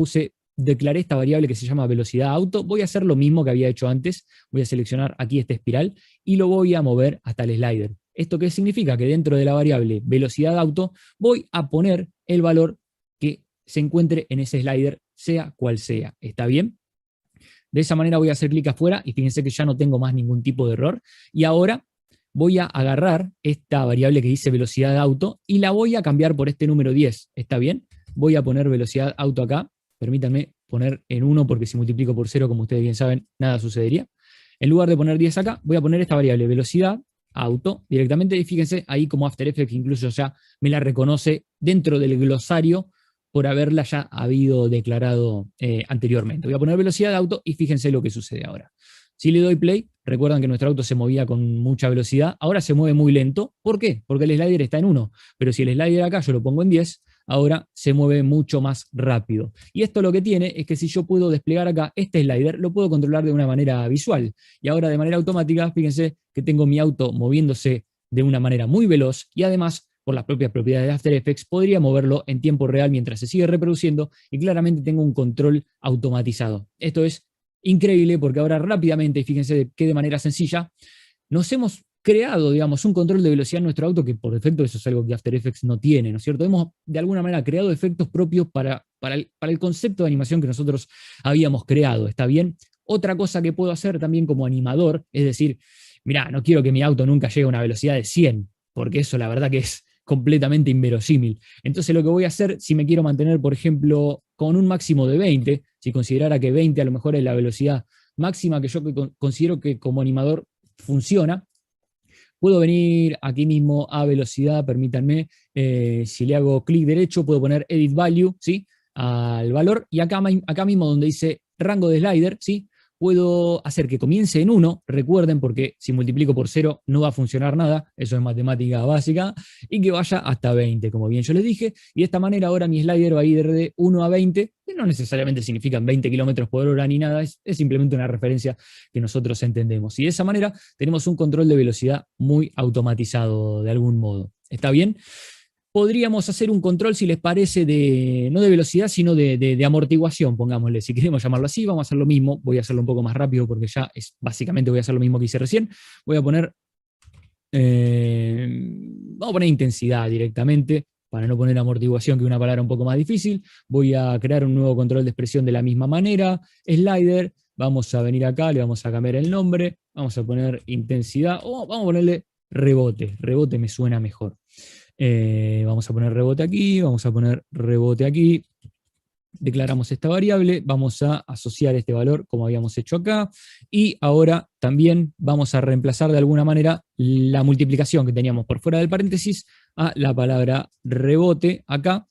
declaré esta variable que se llama velocidad auto, voy a hacer lo mismo que había hecho antes, voy a seleccionar aquí esta espiral y lo voy a mover hasta el slider. ¿Esto qué significa? Que dentro de la variable velocidad auto voy a poner el valor que se encuentre en ese slider, sea cual sea. ¿Está bien? De esa manera voy a hacer clic afuera y fíjense que ya no tengo más ningún tipo de error. Y ahora voy a agarrar esta variable que dice velocidad auto y la voy a cambiar por este número 10. ¿Está bien? Voy a poner velocidad auto acá. Permítanme poner en 1 porque si multiplico por 0, como ustedes bien saben, nada sucedería. En lugar de poner 10 acá, voy a poner esta variable velocidad auto directamente, y fíjense ahí como After Effects incluso ya me la reconoce dentro del glosario por haberla ya habido declarado anteriormente. Voy a poner velocidad auto y fíjense lo que sucede ahora. Si le doy play, Recuerdan que nuestro auto se movía con mucha velocidad, ahora se mueve muy lento. ¿Por qué? Porque el slider está en 1, pero si el slider acá yo lo pongo en 10, ahora se mueve mucho más rápido. Y esto lo que tiene es que si yo puedo desplegar acá este slider, lo puedo controlar de una manera visual. Y ahora de manera automática, fíjense que tengo mi auto moviéndose de una manera muy veloz y además, por las propias propiedades de After Effects, podría moverlo en tiempo real mientras se sigue reproduciendo y claramente tengo un control automatizado. Esto es increíble porque ahora rápidamente, y fíjense que de manera sencilla, nos hemos creado, digamos, un control de velocidad en nuestro auto que por defecto eso es algo que After Effects no tiene, ¿no es cierto? Hemos de alguna manera creado efectos propios para el concepto de animación que nosotros habíamos creado, ¿está bien? Otra cosa que puedo hacer también como animador, es decir, mirá, no quiero que mi auto nunca llegue a una velocidad de 100, porque eso la verdad que es completamente inverosímil. Entonces lo que voy a hacer, si me quiero mantener, por ejemplo, con un máximo de 20, si considerara que 20 a lo mejor es la velocidad máxima que yo considero que como animador funciona, puedo venir aquí mismo a velocidad, permítanme, si le hago clic derecho, puedo poner Edit Value, ¿sí? Al valor, y acá mismo donde dice rango de slider, ¿sí? Puedo hacer que comience en 1, recuerden, porque si multiplico por 0 no va a funcionar nada, eso es matemática básica, y que vaya hasta 20, como bien yo les dije, y de esta manera ahora mi slider va a ir de 1 a 20, que no necesariamente significan 20 kilómetros por hora ni nada, es simplemente una referencia que nosotros entendemos. Y de esa manera tenemos un control de velocidad muy automatizado de algún modo. ¿Está bien? Podríamos hacer un control, si les parece, no de velocidad, sino de amortiguación, pongámosle, si queremos llamarlo así. Vamos a hacer lo mismo, voy a hacerlo un poco más rápido porque ya básicamente voy a hacer lo mismo que hice recién. Voy a poner, vamos a poner intensidad directamente, para no poner amortiguación, que es una palabra un poco más difícil. Voy a crear un nuevo control de expresión de la misma manera, slider, vamos a venir acá, le vamos a cambiar el nombre, vamos a poner intensidad, o vamos a ponerle rebote, rebote me suena mejor. Vamos a poner rebote aquí, vamos a poner rebote aquí, declaramos esta variable, vamos a asociar este valor como habíamos hecho acá, y ahora también vamos a reemplazar de alguna manera la multiplicación que teníamos por fuera del paréntesis a la palabra rebote acá.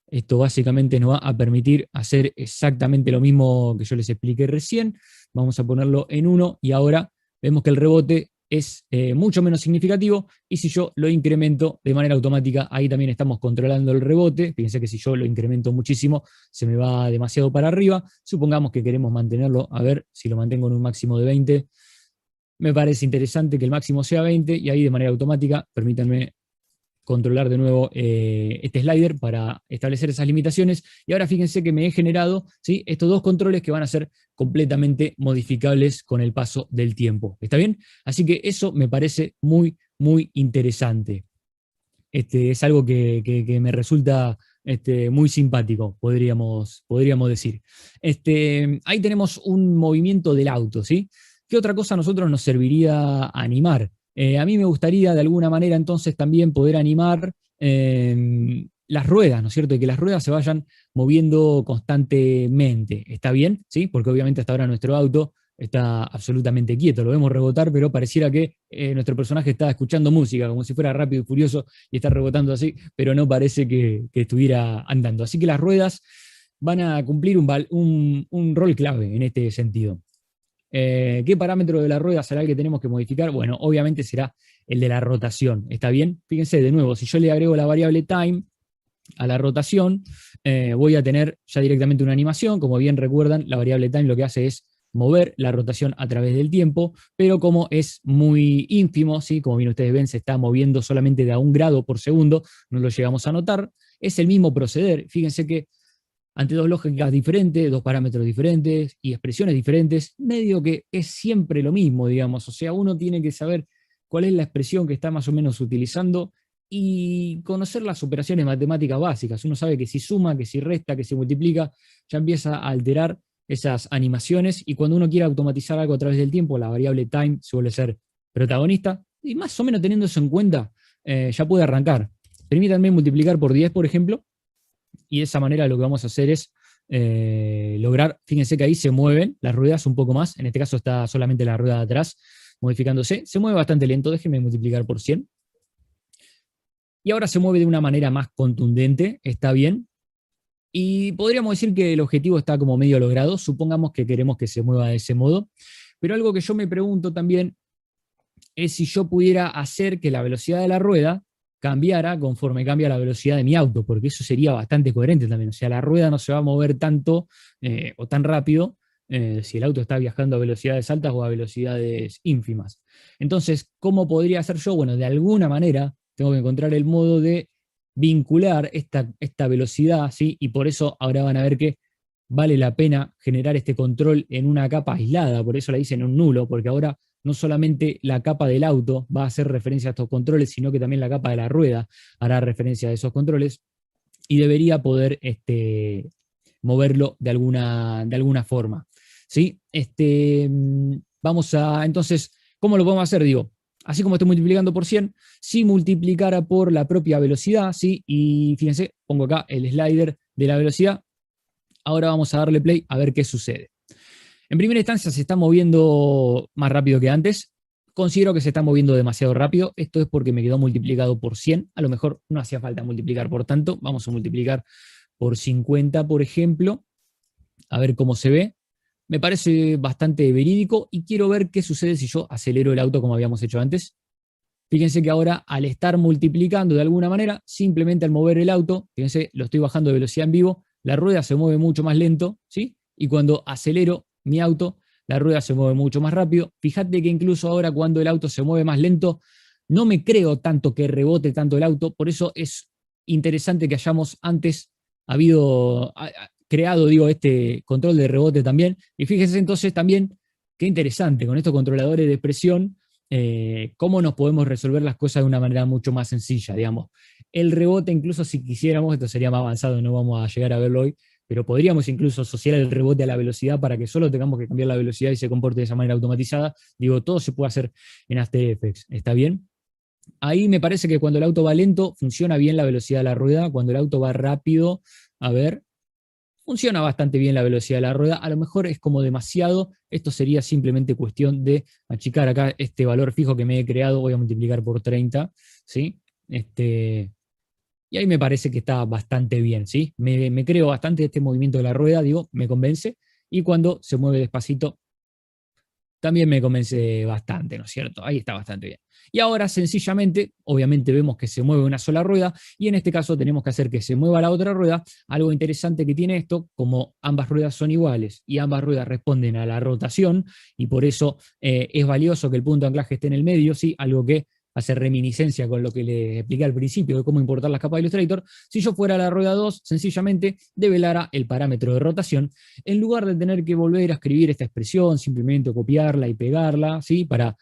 Esto básicamente nos va a permitir hacer exactamente lo mismo que yo les expliqué recién. Vamos a ponerlo en 1 y ahora vemos que el rebote es mucho menos significativo, y si yo lo incremento de manera automática, ahí también estamos controlando el rebote. Fíjense que si yo lo incremento muchísimo, se me va demasiado para arriba. Supongamos que queremos mantenerlo, a ver si lo mantengo en un máximo de 20. Me parece interesante que el máximo sea 20, y ahí de manera automática, permítanme controlar de nuevo este slider para establecer esas limitaciones, y ahora fíjense que me he generado, ¿sí?, estos dos controles que van a ser completamente modificables con el paso del tiempo. ¿Está bien? Así que eso me parece muy, muy interesante. Es algo que me resulta muy simpático, podríamos decir. Ahí tenemos un movimiento del auto, ¿sí? ¿Qué otra cosa a nosotros nos serviría animar? A mí me gustaría de alguna manera entonces también poder animar las ruedas, ¿no es cierto? Y que las ruedas se vayan moviendo constantemente. ¿Está bien? ¿Sí? Porque obviamente hasta ahora nuestro auto está absolutamente quieto, lo vemos rebotar, pero pareciera que nuestro personaje está escuchando música, como si fuera Rápido y Furioso y está rebotando así, pero no parece que estuviera andando. Así que las ruedas van a cumplir un rol clave en este sentido. ¿Qué parámetro de la rueda será el que tenemos que modificar? Bueno, obviamente será el de la rotación. ¿Está bien? Fíjense, de nuevo, si yo le agrego la variable time a la rotación, voy a tener ya directamente una animación. Como bien recuerdan, la variable time lo que hace es mover la rotación a través del tiempo, pero como es muy ínfimo, ¿sí?, como bien ustedes ven, se está moviendo solamente de a 1 grado por segundo, no lo llegamos a notar. Es el mismo proceder. Fíjense que ante dos lógicas diferentes, dos parámetros diferentes y expresiones diferentes, medio que es siempre lo mismo, digamos. O sea, uno tiene que saber cuál es la expresión que está más o menos utilizando y conocer las operaciones matemáticas básicas. Uno sabe que si suma, que si resta, que si multiplica, ya empieza a alterar esas animaciones, y cuando uno quiere automatizar algo a través del tiempo, la variable time suele ser protagonista, y más o menos teniendo eso en cuenta, ya puede arrancar. Permítanme multiplicar por 10, por ejemplo, y de esa manera lo que vamos a hacer es lograr, fíjense que ahí se mueven las ruedas un poco más, en este caso está solamente la rueda de atrás modificándose, se mueve bastante lento, déjenme multiplicar por 100. Y ahora se mueve de una manera más contundente, está bien. Y podríamos decir que el objetivo está como medio logrado, supongamos que queremos que se mueva de ese modo. Pero algo que yo me pregunto también es si yo pudiera hacer que la velocidad de la rueda cambiara conforme cambia la velocidad de mi auto, porque eso sería bastante coherente también. O sea, la rueda no se va a mover tanto o tan rápido si el auto está viajando a velocidades altas o a velocidades ínfimas. Entonces, ¿cómo podría hacer yo? Bueno, de alguna manera tengo que encontrar el modo de vincular esta velocidad, ¿sí? Y por eso ahora van a ver que vale la pena generar este control en una capa aislada, por eso la dicen un nulo, porque ahora no solamente la capa del auto va a hacer referencia a estos controles, sino que también la capa de la rueda hará referencia a esos controles y debería poder moverlo de alguna forma. ¿Sí? Vamos a, entonces, ¿cómo lo podemos hacer? Digo, así como estoy multiplicando por 100, si multiplicara por la propia velocidad, ¿sí? Y fíjense, pongo acá el slider de la velocidad. Ahora vamos a darle play a ver qué sucede. En primera instancia se está moviendo más rápido que antes. Considero que se está moviendo demasiado rápido. Esto es porque me quedó multiplicado por 100. A lo mejor no hacía falta multiplicar por tanto. Vamos a multiplicar por 50, por ejemplo. A ver cómo se ve. Me parece bastante verídico y quiero ver qué sucede si yo acelero el auto como habíamos hecho antes. Fíjense que ahora al estar multiplicando de alguna manera, simplemente al mover el auto, fíjense, lo estoy bajando de velocidad en vivo, la rueda se mueve mucho más lento, ¿sí? Y cuando acelero mi auto, la rueda se mueve mucho más rápido. Fíjate que incluso ahora cuando el auto se mueve más lento, no me creo tanto que rebote tanto el auto, por eso es interesante que hayamos antes creado, digo, este control de rebote también. Y fíjense entonces también, qué interesante, con estos controladores de presión, cómo nos podemos resolver las cosas de una manera mucho más sencilla, digamos. El rebote, incluso si quisiéramos, esto sería más avanzado, no vamos a llegar a verlo hoy, pero podríamos incluso asociar el rebote a la velocidad para que solo tengamos que cambiar la velocidad y se comporte de esa manera automatizada. Digo, todo se puede hacer en After Effects, ¿está bien? Ahí me parece que cuando el auto va lento, funciona bien la velocidad de la rueda. Cuando el auto va rápido, a ver, funciona bastante bien la velocidad de la rueda. A lo mejor es como demasiado. Esto sería simplemente cuestión de achicar acá este valor fijo que me he creado. Voy a multiplicar por 30, ¿sí? Y ahí me parece que está bastante bien, ¿sí? Me creo bastante este movimiento de la rueda, digo, me convence. Y cuando se mueve despacito, también me convence bastante, ¿no es cierto? Ahí está bastante bien. Y ahora sencillamente, obviamente vemos que se mueve una sola rueda y en este caso tenemos que hacer que se mueva la otra rueda. Algo interesante que tiene esto, como ambas ruedas son iguales y ambas ruedas responden a la rotación y por eso es valioso que el punto de anclaje esté en el medio, ¿sí? Algo que hace reminiscencia con lo que les expliqué al principio de cómo importar las capas de Illustrator. Si yo fuera a la rueda 2, sencillamente develara el parámetro de rotación, en lugar de tener que volver a escribir esta expresión, simplemente copiarla y pegarla, ¿sí? Para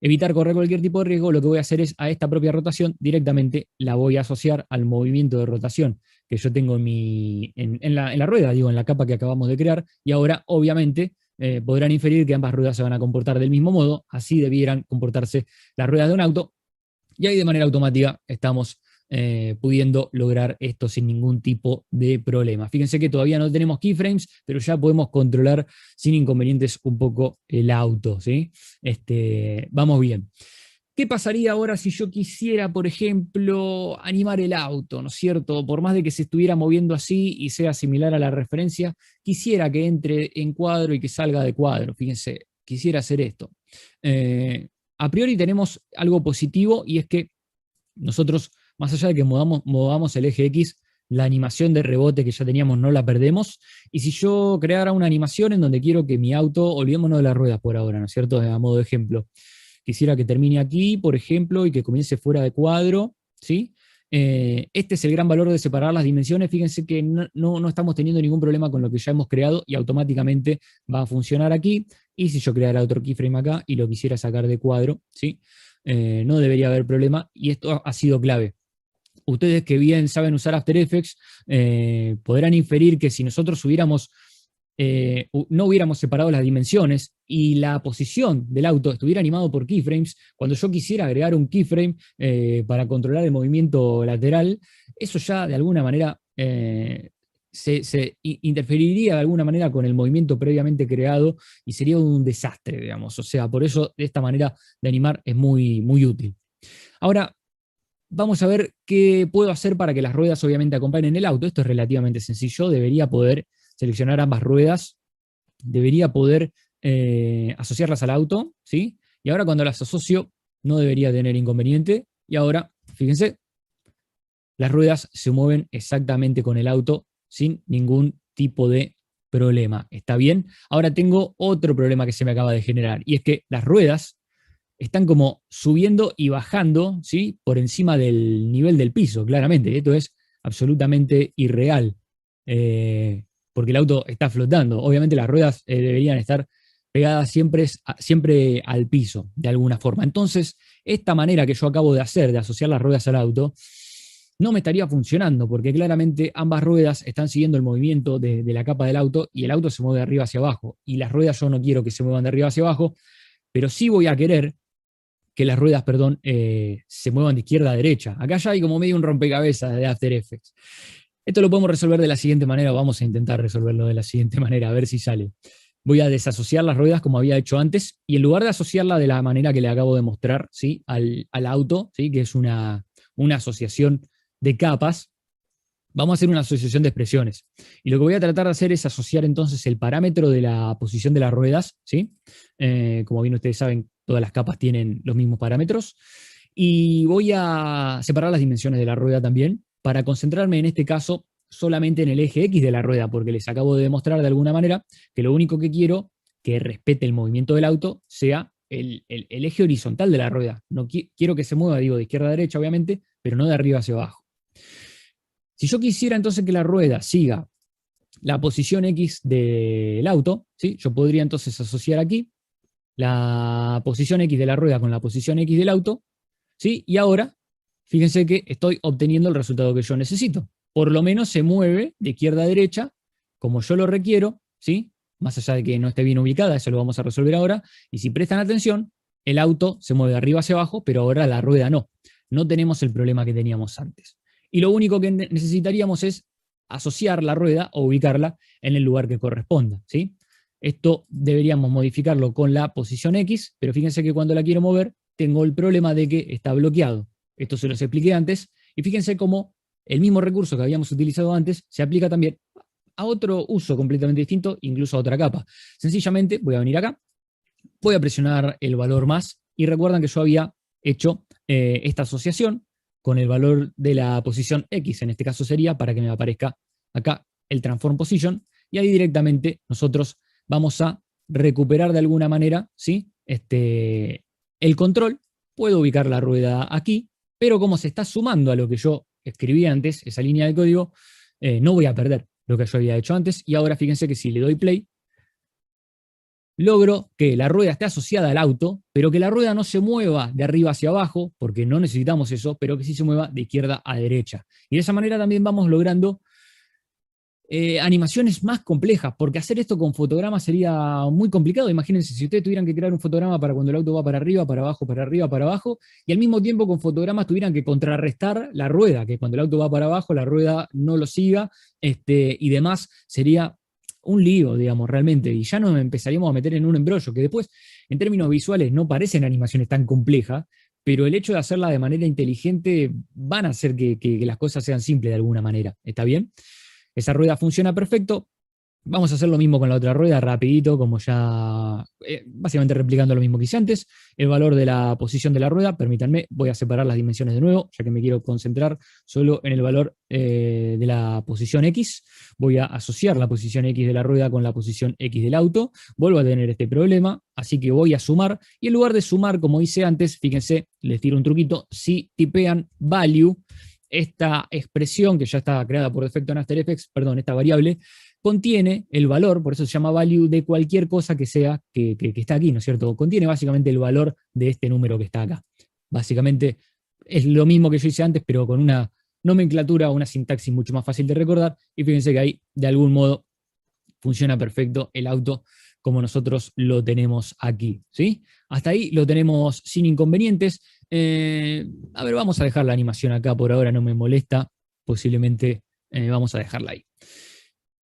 evitar correr cualquier tipo de riesgo, lo que voy a hacer es a esta propia rotación directamente la voy a asociar al movimiento de rotación que yo tengo en la rueda, digo, en la capa que acabamos de crear, y ahora obviamente podrán inferir que ambas ruedas se van a comportar del mismo modo, así debieran comportarse las ruedas de un auto, y ahí de manera automática estamos pudiendo lograr esto sin ningún tipo de problema. Fíjense que todavía no tenemos keyframes, pero ya podemos controlar sin inconvenientes un poco el auto, ¿sí? Vamos bien. ¿Qué pasaría ahora si yo quisiera, por ejemplo, animar el auto, ¿no es cierto? Por más de que se estuviera moviendo así y sea similar a la referencia, quisiera que entre en cuadro y que salga de cuadro. Fíjense, quisiera hacer esto. A priori tenemos algo positivo y es que nosotros, más allá de que movamos el eje X, la animación de rebote que ya teníamos no la perdemos. Y si yo creara una animación en donde quiero que mi auto, olvidémonos de las ruedas por ahora, ¿no es cierto? A modo de ejemplo. Quisiera que termine aquí, por ejemplo, y que comience fuera de cuadro, ¿sí? Este es el gran valor de separar las dimensiones. Fíjense que no estamos teniendo ningún problema con lo que ya hemos creado y automáticamente va a funcionar aquí. Y si yo creara otro keyframe acá y lo quisiera sacar de cuadro, ¿sí? No debería haber problema y esto ha sido clave. Ustedes que bien saben usar After Effects podrán inferir que si nosotros no hubiéramos separado las dimensiones y la posición del auto estuviera animado por keyframes, cuando yo quisiera agregar un keyframe para controlar el movimiento lateral, eso ya de alguna manera se interferiría de alguna manera con el movimiento previamente creado y sería un desastre, digamos. O sea, por eso de esta manera de animar es muy, muy útil. Ahora, vamos a ver qué puedo hacer para que las ruedas obviamente acompañen el auto. Esto es relativamente sencillo. Debería poder seleccionar ambas ruedas. Debería poder asociarlas al auto, ¿sí? Y ahora cuando las asocio no debería tener inconveniente. Y ahora, fíjense, las ruedas se mueven exactamente con el auto sin ningún tipo de problema. ¿Está bien? Ahora tengo otro problema que se me acaba de generar, y es que las ruedas están como subiendo y bajando, ¿sí? Por encima del nivel del piso, claramente. Esto es absolutamente irreal, porque el auto está flotando. Obviamente las ruedas deberían estar pegadas siempre al piso, de alguna forma. Entonces, esta manera que yo acabo de hacer, de asociar las ruedas al auto, no me estaría funcionando, porque claramente ambas ruedas están siguiendo el movimiento de la capa del auto, y el auto se mueve de arriba hacia abajo. Y las ruedas yo no quiero que se muevan de arriba hacia abajo, pero sí voy a querer que las ruedas, perdón, se muevan de izquierda a derecha. Acá ya hay como medio un rompecabezas de After Effects. Esto lo podemos resolver de la siguiente manera, vamos a intentar resolverlo de la siguiente manera, a ver si sale. Voy a desasociar las ruedas como había hecho antes, y en lugar de asociarla de la manera que le acabo de mostrar, ¿sí? al auto, ¿sí? Que es una asociación de capas, vamos a hacer una asociación de expresiones. Y lo que voy a tratar de hacer es asociar entonces el parámetro de la posición de las ruedas, ¿sí? Como bien ustedes saben, todas las capas tienen los mismos parámetros. Y voy a separar las dimensiones de la rueda también, para concentrarme en este caso solamente en el eje X de la rueda, porque les acabo de demostrar de alguna manera que lo único que quiero que respete el movimiento del auto sea el eje horizontal de la rueda. No quiero que se mueva, digo, de izquierda a derecha, obviamente, pero no de arriba hacia abajo. Si yo quisiera entonces que la rueda siga la posición X del auto, ¿sí? Yo podría entonces asociar aquí la posición X de la rueda con la posición X del auto, ¿sí? Y ahora, fíjense que estoy obteniendo el resultado que yo necesito. Por lo menos se mueve de izquierda a derecha, como yo lo requiero, ¿sí? Más allá de que no esté bien ubicada, eso lo vamos a resolver ahora. Y si prestan atención, el auto se mueve de arriba hacia abajo, pero ahora la rueda no. No tenemos el problema que teníamos antes. Y lo único que necesitaríamos es asociar la rueda o ubicarla en el lugar que corresponda, ¿sí? Esto deberíamos modificarlo con la posición X, pero fíjense que cuando la quiero mover, tengo el problema de que está bloqueado. Esto se los expliqué antes, y fíjense cómo el mismo recurso que habíamos utilizado antes se aplica también a otro uso completamente distinto, incluso a otra capa. Sencillamente voy a venir acá, voy a presionar el valor más, y recuerdan que yo había hecho esta asociación con el valor de la posición X, en este caso sería para que me aparezca acá el transform position, y ahí directamente nosotros vamos a recuperar de alguna manera, ¿sí? El control. Puedo ubicar la rueda aquí, pero como se está sumando a lo que yo escribí antes, esa línea de código, no voy a perder lo que yo había hecho antes. Y ahora fíjense que si le doy play, logro que la rueda esté asociada al auto, pero que la rueda no se mueva de arriba hacia abajo, porque no necesitamos eso, pero que sí se mueva de izquierda a derecha. Y de esa manera también vamos logrando animaciones más complejas, porque hacer esto con fotogramas sería muy complicado. Imagínense si ustedes tuvieran que crear un fotograma para cuando el auto va para arriba, para abajo, para arriba, para abajo, y al mismo tiempo con fotogramas tuvieran que contrarrestar la rueda, que cuando el auto va para abajo la rueda no lo siga, y demás, sería un lío, digamos, realmente, y ya nos empezaríamos a meter en un embrollo, que después, en términos visuales, no parecen animaciones tan complejas, pero el hecho de hacerla de manera inteligente van a hacer que las cosas sean simples de alguna manera. ¿Está bien? Esa rueda funciona perfecto. Vamos a hacer lo mismo con la otra rueda, rapidito, como ya, básicamente replicando lo mismo que hice antes. El valor de la posición de la rueda, permítanme, voy a separar las dimensiones de nuevo, ya que me quiero concentrar solo en el valor de la posición X. Voy a asociar la posición X de la rueda con la posición X del auto. Vuelvo a tener este problema, así que voy a sumar. Y en lugar de sumar, como hice antes, fíjense, les tiro un truquito, si tipean value, esta expresión que ya está creada por defecto en After Effects, perdón, esta variable, contiene el valor, por eso se llama value, de cualquier cosa que sea que está aquí, ¿no es cierto? Contiene básicamente el valor de este número que está acá. Básicamente es lo mismo que yo hice antes, pero con una nomenclatura, una sintaxis mucho más fácil de recordar, y fíjense que ahí, de algún modo, funciona perfecto el auto como nosotros lo tenemos aquí, ¿sí? Hasta ahí lo tenemos sin inconvenientes. A ver, vamos a dejar la animación acá por ahora, no me molesta, posiblemente vamos a dejarla ahí.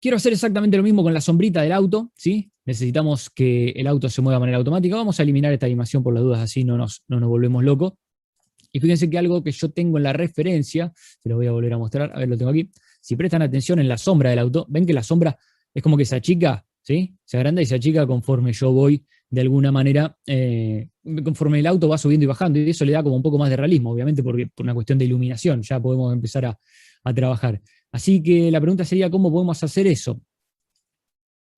Quiero hacer exactamente lo mismo con la sombrita del auto, ¿sí? Necesitamos que el auto se mueva de manera automática. Vamos a eliminar esta animación por las dudas, así no nos volvemos locos. Y fíjense que algo que yo tengo en la referencia, se lo voy a volver a mostrar, a ver, lo tengo aquí. Si prestan atención en la sombra del auto, ven que la sombra es como que se achica, ¿sí? Se agranda y se achica conforme yo voy, de alguna manera, conforme el auto va subiendo y bajando, y eso le da como un poco más de realismo, obviamente, porque por una cuestión de iluminación ya podemos empezar a trabajar. Así que la pregunta sería, ¿cómo podemos hacer eso?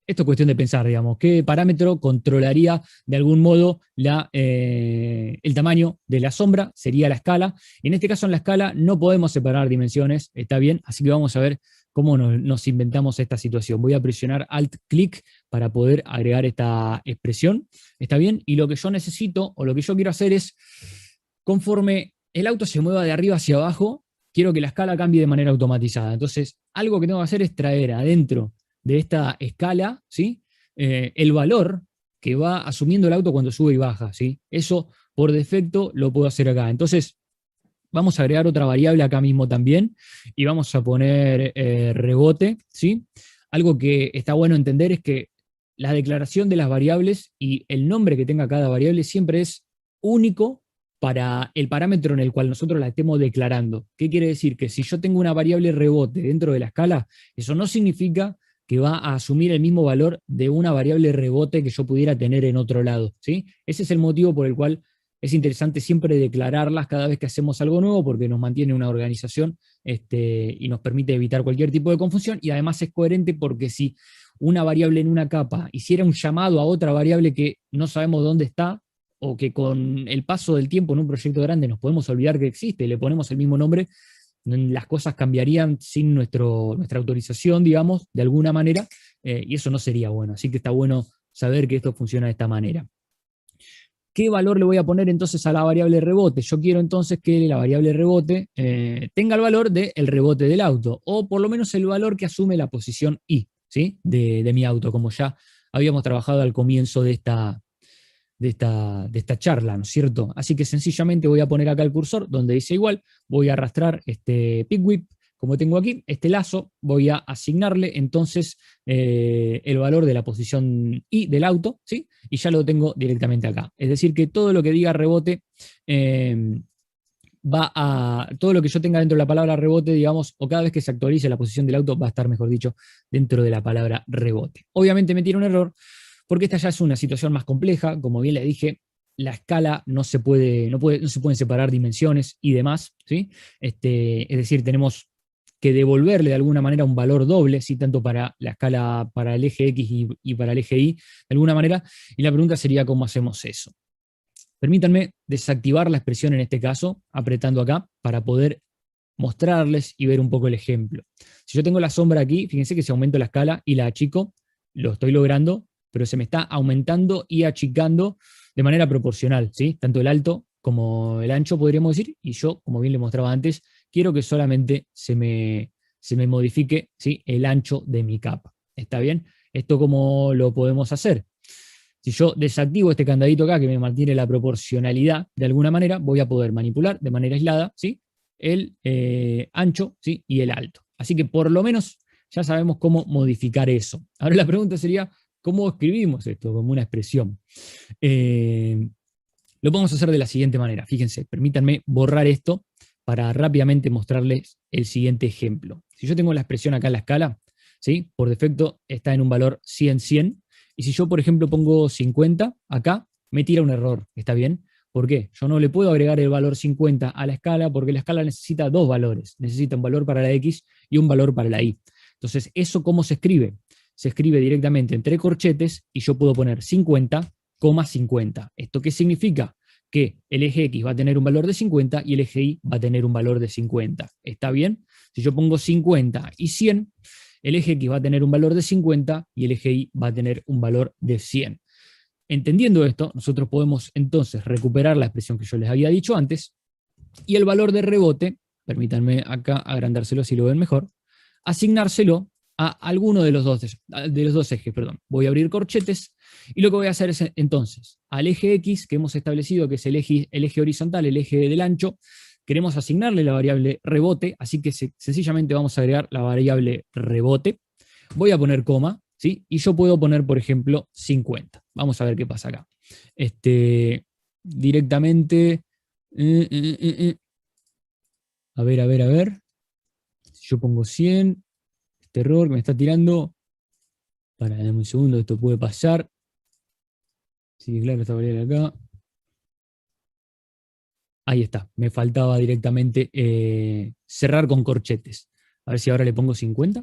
Esto es cuestión de pensar, digamos, qué parámetro controlaría de algún modo el tamaño de la sombra, sería la escala. En este caso, en la escala no podemos separar dimensiones, está bien, así que vamos a ver cómo nos inventamos esta situación. Voy a presionar Alt-Clic para poder agregar esta expresión, está bien, y lo que yo necesito, o lo que yo quiero hacer es, conforme el auto se mueva de arriba hacia abajo, quiero que la escala cambie de manera automatizada. Entonces, algo que tengo que hacer es traer adentro de esta escala, ¿sí? El valor que va asumiendo el auto cuando sube y baja, ¿sí? Eso por defecto lo puedo hacer acá. Entonces, vamos a agregar otra variable acá mismo también y vamos a poner rebote, ¿sí? Algo que está bueno entender es que la declaración de las variables y el nombre que tenga cada variable siempre es único para el parámetro en el cual nosotros la estemos declarando. ¿Qué quiere decir? Que si yo tengo una variable rebote dentro de la escala, eso no significa que va a asumir el mismo valor de una variable rebote que yo pudiera tener en otro lado, ¿sí? Ese es el motivo por el cual es interesante siempre declararlas cada vez que hacemos algo nuevo porque nos mantiene una organización y nos permite evitar cualquier tipo de confusión, y además es coherente porque si una variable en una capa hiciera un llamado a otra variable que no sabemos dónde está, o que con el paso del tiempo en un proyecto grande nos podemos olvidar que existe y le ponemos el mismo nombre, las cosas cambiarían sin nuestra autorización, digamos, de alguna manera, y eso no sería bueno. Así que está bueno saber que esto funciona de esta manera. ¿Qué valor le voy a poner entonces a la variable rebote? Yo quiero entonces que la variable rebote tenga el valor del rebote del auto, o por lo menos el valor que asume la posición I, ¿sí? de mi auto, como ya habíamos trabajado al comienzo de esta charla, ¿no es cierto? Así que sencillamente voy a poner acá el cursor donde dice igual, voy a arrastrar este pick whip, como tengo aquí, este lazo, voy a asignarle entonces el valor de la posición I del auto, ¿sí? Y ya lo tengo directamente acá. Es decir, que todo lo que diga rebote todo lo que yo tenga dentro de la palabra rebote, digamos, o cada vez que se actualice la posición del auto, va a estar, mejor dicho, dentro de la palabra rebote. Obviamente me tiene un error, porque esta ya es una situación más compleja, como bien le dije, la escala no se pueden separar dimensiones y demás, ¿sí? Es decir, tenemos que devolverle de alguna manera un valor doble, ¿sí? Tanto para la escala, para el eje X y para el eje Y, de alguna manera, y la pregunta sería cómo hacemos eso. Permítanme desactivar la expresión en este caso, apretando acá, para poder mostrarles y ver un poco el ejemplo. Si yo tengo la sombra aquí, fíjense que si aumento la escala y la achico, lo estoy logrando, pero se me está aumentando y achicando de manera proporcional, ¿sí? Tanto el alto como el ancho, podríamos decir, y yo, como bien le mostraba antes, quiero que solamente se me modifique, ¿sí? El ancho de mi capa. ¿Está bien? ¿Esto cómo lo podemos hacer? Si yo desactivo este candadito acá que me mantiene la proporcionalidad de alguna manera, voy a poder manipular de manera aislada, ¿sí? El ancho, ¿sí? Y el alto. Así que por lo menos ya sabemos cómo modificar eso. Ahora la pregunta sería, ¿cómo escribimos esto como una expresión? Lo podemos hacer de la siguiente manera. Fíjense, permítanme borrar esto para rápidamente mostrarles el siguiente ejemplo. Si yo tengo la expresión acá en la escala, ¿sí? Por defecto está en un valor 100-100, y si yo, por ejemplo, pongo 50 acá, me tira un error, ¿está bien? ¿Por qué? Yo no le puedo agregar el valor 50 a la escala porque la escala necesita dos valores. Necesita un valor para la X y un valor para la Y. Entonces, ¿eso cómo se escribe? Se escribe directamente entre corchetes y yo puedo poner 50,50. ¿Esto qué significa? Que el eje X va a tener un valor de 50 y el eje Y va a tener un valor de 50. ¿Está bien? Si yo pongo 50 y 100, el eje X va a tener un valor de 50 y el eje Y va a tener un valor de 100. Entendiendo esto, nosotros podemos entonces recuperar la expresión que yo les había dicho antes, y el valor de rebote, permítanme acá agrandárselo si lo ven mejor, asignárselo a alguno de los dos ejes. Voy a abrir corchetes y lo que voy a hacer es entonces al eje X que hemos establecido, que es el eje horizontal, el eje del ancho, queremos asignarle la variable rebote, así que sencillamente vamos a agregar la variable rebote. Voy a poner coma, ¿sí? Y yo puedo poner, por ejemplo, 50. Vamos a ver qué pasa acá. Directamente... A ver. Si yo pongo 100, este error que me está tirando. Para, dame un segundo, esto puede pasar. Sí, claro, esta variable acá. Ahí está, me faltaba directamente cerrar con corchetes. A ver si ahora le pongo 50.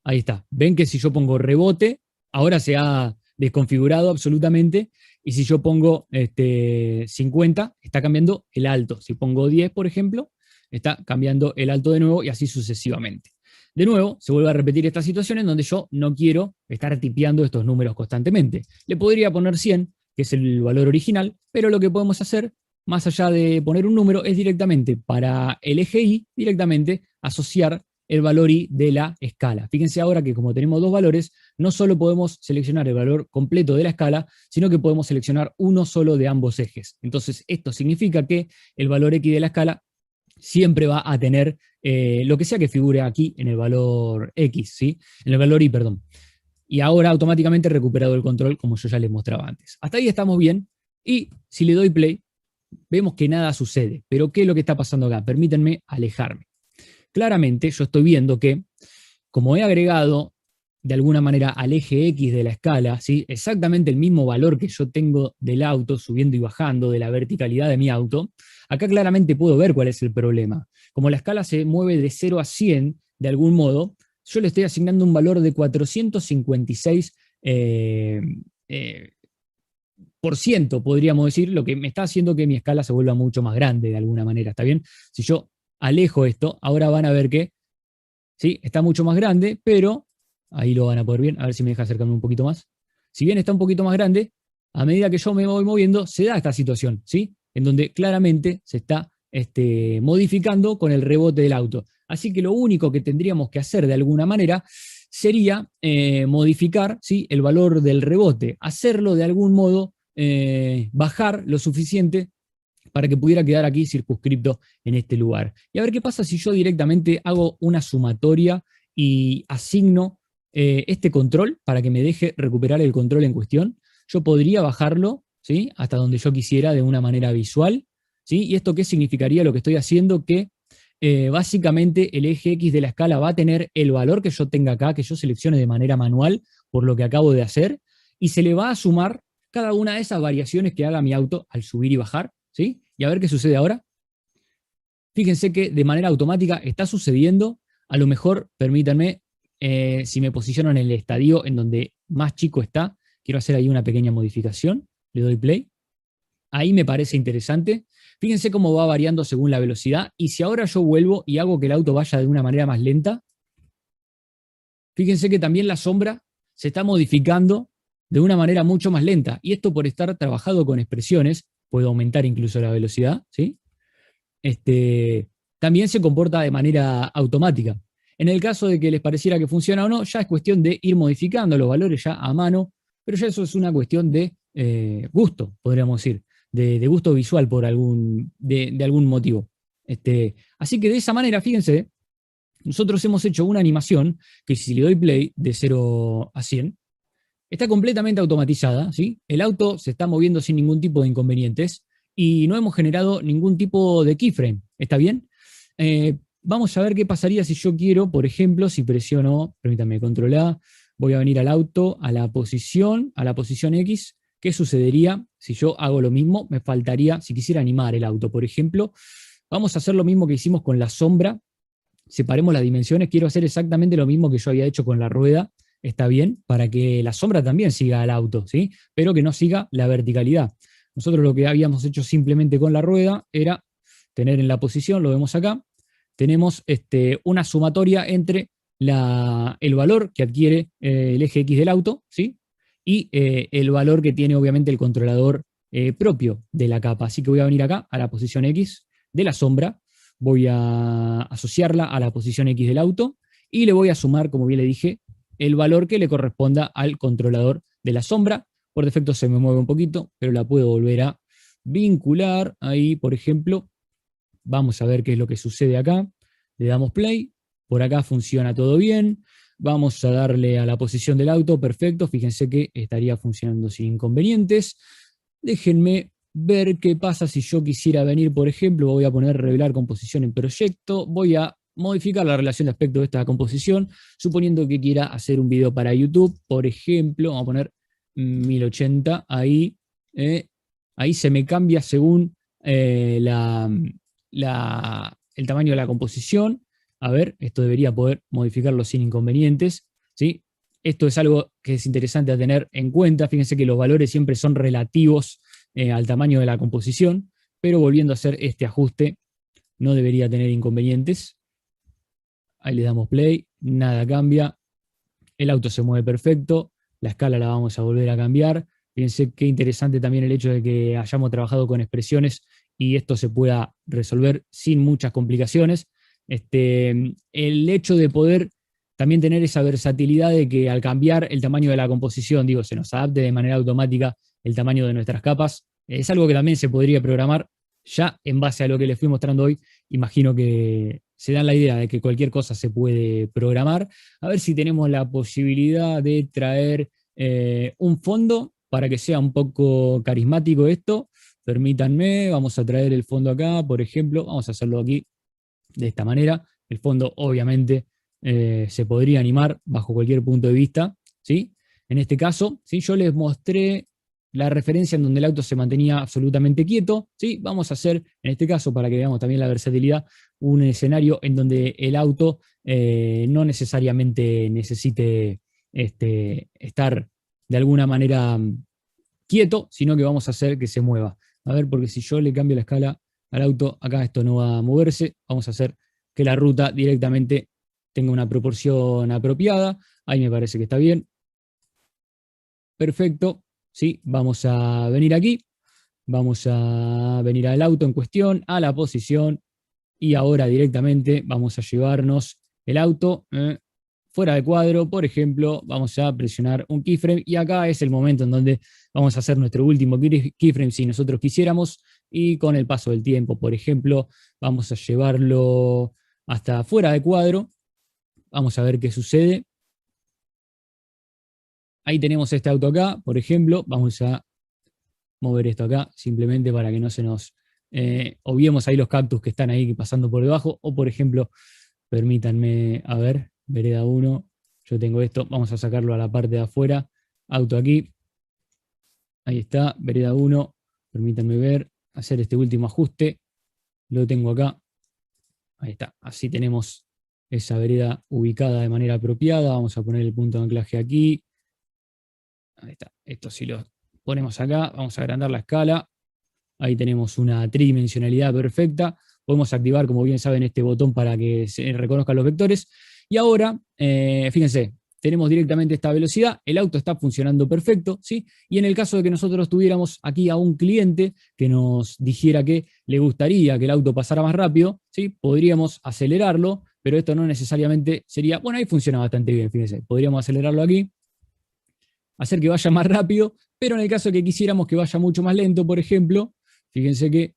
Ahí está. Ven que si yo pongo rebote, ahora se ha desconfigurado absolutamente. Y si yo pongo 50, está cambiando el alto. Si pongo 10, por ejemplo, está cambiando el alto de nuevo y así sucesivamente. De nuevo, se vuelve a repetir esta situación en donde yo no quiero estar tipeando estos números constantemente. Le podría poner 100, que es el valor original, pero lo que podemos hacer, más allá de poner un número, es directamente para el eje Y, directamente asociar el valor I de la escala. Fíjense ahora que como tenemos dos valores, no solo podemos seleccionar el valor completo de la escala, sino que podemos seleccionar uno solo de ambos ejes. Entonces, esto significa que el valor X de la escala siempre va a tener lo que sea que figure aquí en el valor X, ¿sí? En el valor Y, perdón. Y ahora automáticamente he recuperado el control como yo ya les mostraba antes. Hasta ahí estamos bien. Y si le doy play, vemos que nada sucede. Pero ¿qué es lo que está pasando acá? Permítanme alejarme. Claramente yo estoy viendo que, como he agregado de alguna manera al eje X de la escala, ¿sí? Exactamente el mismo valor que yo tengo del auto subiendo y bajando, de la verticalidad de mi auto, acá claramente puedo ver cuál es el problema. Como la escala se mueve de 0 a 100 de algún modo, yo le estoy asignando un valor de 456 por ciento, podríamos decir, lo que me está haciendo que mi escala se vuelva mucho más grande de alguna manera, ¿está bien? Si yo alejo esto, ahora van a ver que ¿sí? Está mucho más grande, pero ahí lo van a poder ver, a ver si me deja acercarme un poquito más. Si bien está un poquito más grande, a medida que yo me voy moviendo, se da esta situación, ¿sí? En donde claramente se está modificando con el rebote del auto. Así que lo único que tendríamos que hacer de alguna manera sería modificar, ¿sí? El valor del rebote, hacerlo de algún modo, bajar lo suficiente para que pudiera quedar aquí circunscripto en este lugar. Y a ver qué pasa si yo directamente hago una sumatoria y asigno este control para que me deje recuperar el control en cuestión. Yo podría bajarlo, ¿sí? Hasta donde yo quisiera de una manera visual, ¿sí? ¿Y esto qué significaría lo que estoy haciendo? Que básicamente el eje X de la escala va a tener el valor que yo tenga acá, que yo seleccione de manera manual por lo que acabo de hacer, y se le va a sumar cada una de esas variaciones que haga mi auto al subir y bajar, ¿sí? Y a ver qué sucede ahora. Fíjense que de manera automática está sucediendo. A lo mejor, permítanme, si me posiciono en el estadio en donde más chico está, quiero hacer ahí una pequeña modificación. Le doy play. Ahí me parece interesante. Fíjense cómo va variando según la velocidad. Y si ahora yo vuelvo y hago que el auto vaya de una manera más lenta, fíjense que también la sombra se está modificando de una manera mucho más lenta. Y esto por estar trabajado con expresiones, puedo aumentar incluso la velocidad, ¿sí? También se comporta de manera automática. En el caso de que les pareciera que funciona o no, ya es cuestión de ir modificando los valores ya a mano, pero ya eso es una cuestión de gusto, podríamos decir, de gusto visual de algún motivo. Así que de esa manera, fíjense, nosotros hemos hecho una animación que si le doy play de 0 a 100, está completamente automatizada, ¿sí? El auto se está moviendo sin ningún tipo de inconvenientes y no hemos generado ningún tipo de keyframe, ¿está bien? Vamos a ver qué pasaría si yo quiero, por ejemplo, si presiono, permítanme, control A, voy a venir al auto, a la posición X. ¿Qué sucedería si yo hago lo mismo? Me faltaría, si quisiera animar el auto, por ejemplo, vamos a hacer lo mismo que hicimos con la sombra, separemos las dimensiones, quiero hacer exactamente lo mismo que yo había hecho con la rueda, está bien, para que la sombra también siga al auto, ¿sí? Pero que no siga la verticalidad. Nosotros lo que habíamos hecho simplemente con la rueda era tener en la posición, lo vemos acá, tenemos una sumatoria entre el valor que adquiere el eje X del auto, ¿sí? Y el valor que tiene obviamente el controlador propio de la capa. Así que voy a venir acá a la posición X de la sombra, voy a asociarla a la posición X del auto y le voy a sumar, como bien le dije, el valor que le corresponda al controlador de la sombra. Por defecto se me mueve un poquito, pero la puedo volver a vincular. Ahí, por ejemplo, vamos a ver qué es lo que sucede acá. Le damos play, por acá funciona todo bien. Vamos a darle a la posición del auto, perfecto. Fíjense que estaría funcionando sin inconvenientes. Déjenme ver qué pasa si yo quisiera venir, por ejemplo, voy a poner revelar composición en proyecto, voy a modificar la relación de aspecto de esta composición, suponiendo que quiera hacer un video para YouTube, por ejemplo, vamos a poner 1080, ahí se me cambia según el tamaño de la composición. A ver, esto debería poder modificarlo sin inconvenientes, ¿sí? Esto es algo que es interesante a tener en cuenta. Fíjense que los valores siempre son relativos al tamaño de la composición, pero volviendo a hacer este ajuste no debería tener inconvenientes. Ahí le damos play, nada cambia, el auto se mueve perfecto, la escala la vamos a volver a cambiar. Fíjense qué interesante también el hecho de que hayamos trabajado con expresiones y esto se pueda resolver sin muchas complicaciones. El hecho de poder también tener esa versatilidad de que al cambiar el tamaño de la composición, digo, se nos adapte de manera automática el tamaño de nuestras capas, es algo que también se podría programar ya en base a lo que les fui mostrando hoy. Imagino que se dan la idea de que cualquier cosa se puede programar. A ver si tenemos la posibilidad de traer un fondo para que sea un poco carismático esto. Permítanme, vamos a traer el fondo acá, por ejemplo, vamos a hacerlo aquí de esta manera. El fondo obviamente se podría animar bajo cualquier punto de vista, ¿sí? En este caso, ¿sí? Yo les mostré la referencia en donde el auto se mantenía absolutamente quieto, ¿sí? Vamos a hacer, en este caso, para que veamos también la versatilidad, un escenario en donde el auto no necesariamente necesite estar de alguna manera quieto, sino que vamos a hacer que se mueva. A ver, porque si yo le cambio la escala al auto, acá esto no va a moverse, vamos a hacer que la ruta directamente tenga una proporción apropiada. Ahí me parece que está bien. Perfecto. ¿Sí? Vamos a venir aquí, vamos a venir al auto en cuestión, a la posición, y ahora directamente vamos a llevarnos el auto fuera de cuadro. Por ejemplo, vamos a presionar un keyframe, y acá es el momento en donde vamos a hacer nuestro último keyframe si nosotros quisiéramos, y con el paso del tiempo, por ejemplo, vamos a llevarlo hasta fuera de cuadro. Vamos a ver qué sucede. Ahí tenemos este auto acá, por ejemplo. Vamos a mover esto acá, simplemente para que no se nos obviemos ahí los cactus que están ahí pasando por debajo. O por ejemplo, permítanme, a ver, vereda 1, yo tengo esto, vamos a sacarlo a la parte de afuera. Auto aquí. Ahí está, vereda 1. Permítanme ver, hacer este último ajuste. Lo tengo acá. Ahí está, así tenemos esa vereda ubicada de manera apropiada. Vamos a poner el punto de anclaje aquí. Ahí está, esto si lo ponemos acá, vamos a agrandar la escala. Ahí tenemos una tridimensionalidad perfecta. Podemos activar, como bien saben, este botón para que se reconozcan los vectores. Y ahora, fíjense, tenemos directamente esta velocidad, el auto está funcionando perfecto, ¿sí? Y en el caso de que nosotros tuviéramos aquí a un cliente que nos dijera que le gustaría que el auto pasara más rápido, ¿sí? Podríamos acelerarlo, pero esto no necesariamente sería, bueno, ahí funciona bastante bien, fíjense, podríamos acelerarlo aquí, hacer que vaya más rápido, pero en el caso de que quisiéramos que vaya mucho más lento, por ejemplo, fíjense que,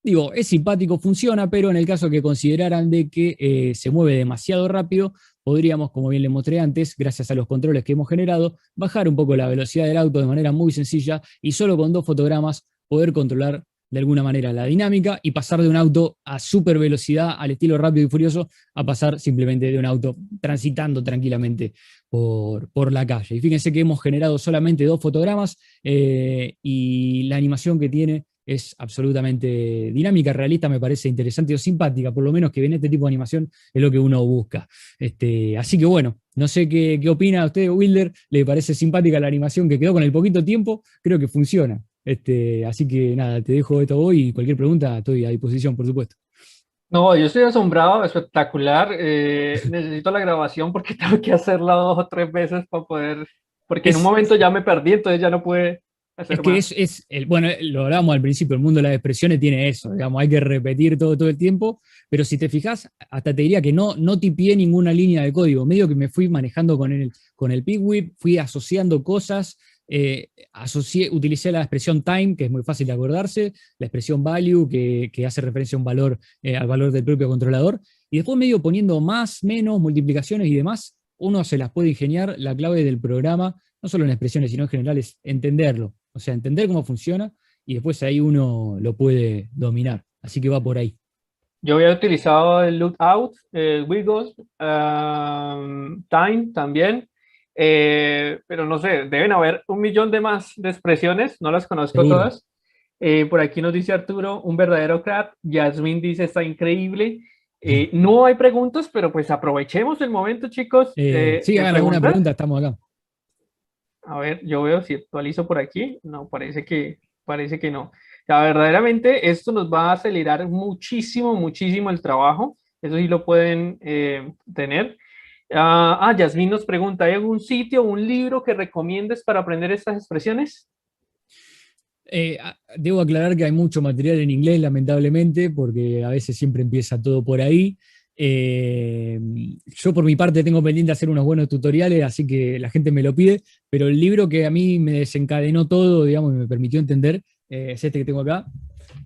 digo, es simpático, funciona, pero en el caso que consideraran de que se mueve demasiado rápido, podríamos, como bien les mostré antes, gracias a los controles que hemos generado, bajar un poco la velocidad del auto de manera muy sencilla y solo con 2 fotogramas poder controlar de alguna manera la dinámica y pasar de un auto a super velocidad, al estilo Rápido y Furioso, a pasar simplemente de un auto transitando tranquilamente por la calle. Y fíjense que hemos generado solamente 2 fotogramas y la animación que tiene es absolutamente dinámica, realista, me parece interesante o simpática, por lo menos que en este tipo de animación es lo que uno busca. Así que bueno, no sé qué opina usted, Wilder, ¿le parece simpática la animación que quedó con el poquito tiempo? Creo que funciona. Así que nada, te dejo esto hoy y cualquier pregunta estoy a disposición, por supuesto. No, yo estoy asombrado, espectacular. Necesito la grabación porque tengo que hacerla 2 o 3 veces para poder, porque en un Es, momento ya me perdí, entonces ya no pude Es hacer que más. bueno, lo hablábamos al principio, el mundo de las expresiones tiene eso, digamos, hay que repetir todo el tiempo, pero si te fijas, hasta te diría que no tipié ninguna línea de código, medio que me fui manejando con el Pigwhip, fui asociando cosas, utilicé la expresión time, que es muy fácil de acordarse, la expresión value, que hace referencia a un valor, al valor del propio controlador, y después medio poniendo más, menos, multiplicaciones y demás, uno se las puede ingeniar. La clave del programa, no solo en expresiones, sino en general, es entenderlo. O sea, entender cómo funciona y después ahí uno lo puede dominar. Así que va por ahí. Yo había utilizado el Lookout, Wiggles, Time también, pero no sé, deben haber un millón de más de expresiones, no las conozco Seguro. todas. Por aquí nos dice Arturo, un verdadero crack. Yasmin dice, está increíble. No hay preguntas, pero pues aprovechemos el momento, chicos. Sí, hagan alguna Preguntas. pregunta, estamos acá. A ver, yo veo si actualizo por aquí. No, parece que no. O sea, verdaderamente esto nos va a acelerar muchísimo, muchísimo el trabajo. Eso sí lo pueden tener. Yasmin nos pregunta, ¿hay algún sitio o un libro que recomiendes para aprender estas expresiones? Debo aclarar que hay mucho material en inglés, lamentablemente, porque a veces siempre empieza todo por ahí. Yo por mi parte tengo pendiente hacer unos buenos tutoriales, así que la gente me lo pide, pero el libro que a mí me desencadenó todo, digamos, y me permitió entender, es este que tengo acá.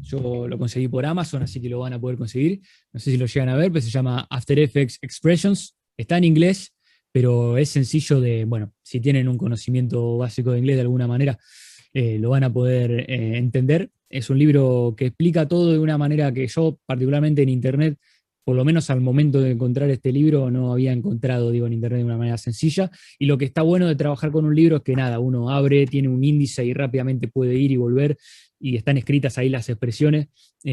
Yo lo conseguí por Amazon, así que lo van a poder conseguir. No sé si lo llegan a ver, pero se llama After Effects Expressions. Está en inglés, pero es sencillo de, bueno, si tienen un conocimiento básico de inglés de alguna manera, lo van a poder entender. Es un libro que explica todo de una manera que yo, particularmente en Internet, por lo menos al momento de encontrar este libro, no había encontrado, digo, en Internet de una manera sencilla. Y lo que está bueno de trabajar con un libro es que nada, uno abre, tiene un índice y rápidamente puede ir y volver, y están escritas ahí las expresiones.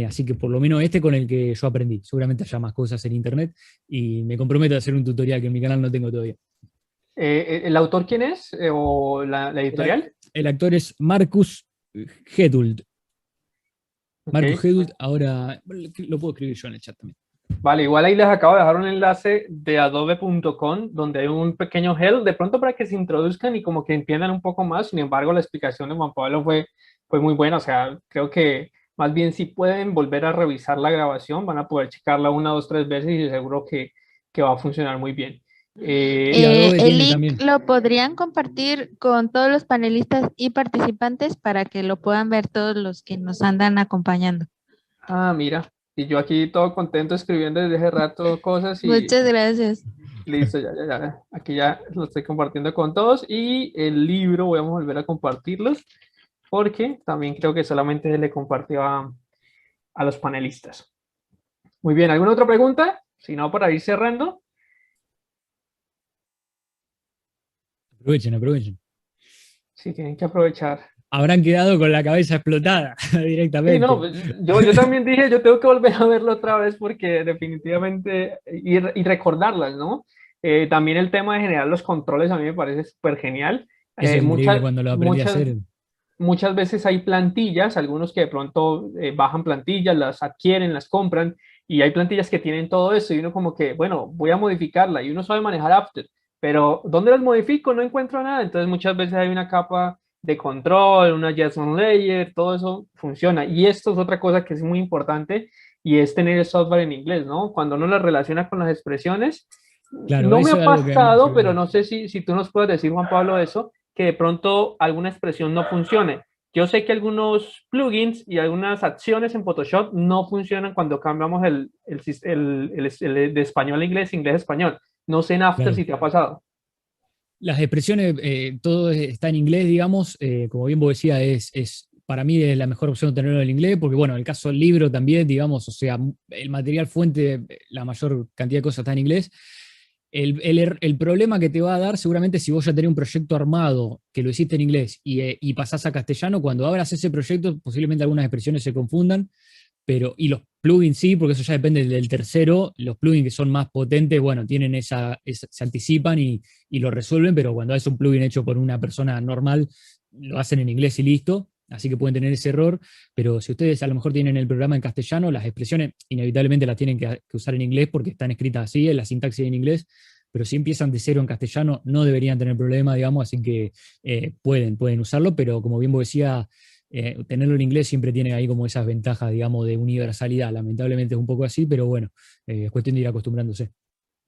Así que por lo menos este con el que yo aprendí. Seguramente haya más cosas en Internet y me comprometo a hacer un tutorial que en mi canal no tengo todavía. ¿El autor quién es? ¿O la El, editorial? el actor es Marcus Hedlund. Marcus Ok. Hedlund, ahora lo puedo escribir yo en el chat también. Vale, igual ahí les acabo de dejar un enlace de adobe.com donde hay un pequeño help, de pronto para que se introduzcan y como que entiendan un poco más. Sin embargo, la explicación de Juan Pablo fue muy buena. O sea, creo que más bien si pueden volver a revisar la grabación, van a poder checarla una, dos, tres veces y seguro que va a funcionar muy bien. Sí, Adobe El tiene link también. lo podrían compartir con todos los panelistas y participantes para que lo puedan ver todos los que nos andan acompañando. Mira, y yo aquí todo contento escribiendo desde hace rato cosas y Muchas gracias. listo, ya. Aquí ya lo estoy compartiendo con todos y el libro voy a volver a compartirlos porque también creo que solamente se le compartió a los panelistas. Muy bien, ¿alguna otra pregunta? Si no, para ir cerrando. Aprovechen, aprovechen. Sí, tienen que aprovechar. Habrán quedado con la cabeza explotada Sí, no, directamente. pues, yo también dije, yo tengo que volver a verlo otra vez porque definitivamente, y recordarlas, ¿no? También el tema de generar los controles a mí me parece súper genial. Eso es increíble Muchas, cuando lo aprendí a muchas, hacer. muchas veces hay plantillas, algunos que de pronto bajan plantillas, las adquieren, las compran, y hay plantillas que tienen todo eso, y uno como que, bueno, voy a modificarla, y uno sabe manejar After, pero ¿dónde las modifico? No encuentro nada, entonces muchas veces hay una capa de control, una JSON layer, todo eso funciona, y esto es otra cosa que es muy importante, y es tener el software en inglés, ¿no? Cuando uno lo relaciona con las expresiones, Claro, no me eso ha es algo que a mí me pasado, pero sirvió. no sé si tú nos puedes decir, Juan Pablo, eso, que de pronto alguna expresión no funcione. Yo sé que algunos plugins y algunas acciones en Photoshop no funcionan cuando cambiamos el de español a inglés, inglés a español. No sé en After Claro. si te ha pasado. Las expresiones, todo está en inglés, digamos, como bien vos decías, para mí es la mejor opción tenerlo en inglés, porque bueno, en el caso del libro también, digamos, o sea, el material fuente, la mayor cantidad de cosas está en inglés. El problema que te va a dar, seguramente, si vos ya tenés un proyecto armado que lo hiciste en inglés y pasás a castellano, cuando abras ese proyecto, posiblemente algunas expresiones se confundan, y los plugins sí, porque eso ya depende del tercero. Los plugins que son más potentes, bueno, tienen se anticipan y lo resuelven, pero cuando es un plugin hecho por una persona normal, lo hacen en inglés y listo. Así que pueden tener ese error, pero si ustedes a lo mejor tienen el programa en castellano, las expresiones inevitablemente las tienen que usar en inglés porque están escritas así, la sintaxis en inglés, pero si empiezan de cero en castellano no deberían tener problema, digamos, así que pueden usarlo, pero como bien vos decía, tenerlo en inglés siempre tiene ahí como esas ventajas, digamos, de universalidad. Lamentablemente es un poco así, pero bueno, es cuestión de ir acostumbrándose.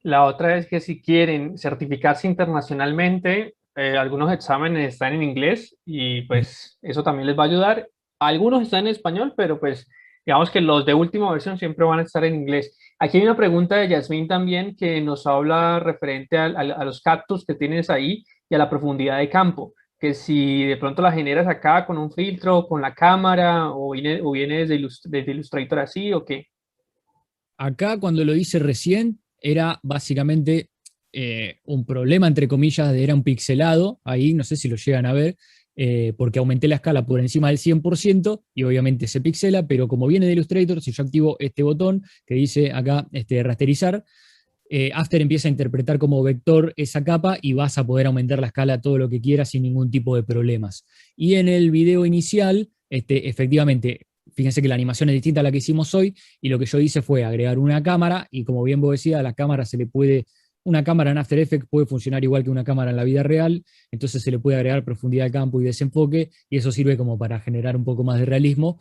La otra es que si quieren certificarse internacionalmente, algunos exámenes están en inglés y pues eso también les va a ayudar. Algunos están en español, pero pues digamos que los de última versión siempre van a estar en inglés. Aquí hay una pregunta de Yasmín también que nos habla referente a los cactus que tienes ahí y a la profundidad de campo, que si de pronto la generas acá con un filtro, con la cámara o viene desde Illustrator así o qué. Acá cuando lo hice recién era básicamente un problema, entre comillas, era un pixelado, ahí no sé si lo llegan a ver, porque aumenté la escala por encima del 100% y obviamente se pixela, pero como viene de Illustrator, si yo activo este botón que dice acá rasterizar, After empieza a interpretar como vector esa capa y vas a poder aumentar la escala todo lo que quieras sin ningún tipo de problemas. Y en el video inicial, efectivamente, fíjense que la animación es distinta a la que hicimos hoy, y lo que yo hice fue agregar una cámara, y como bien vos decías, a la cámara se le puede, una cámara en After Effects puede funcionar igual que una cámara en la vida real, entonces se le puede agregar profundidad de campo y desenfoque, y eso sirve como para generar un poco más de realismo.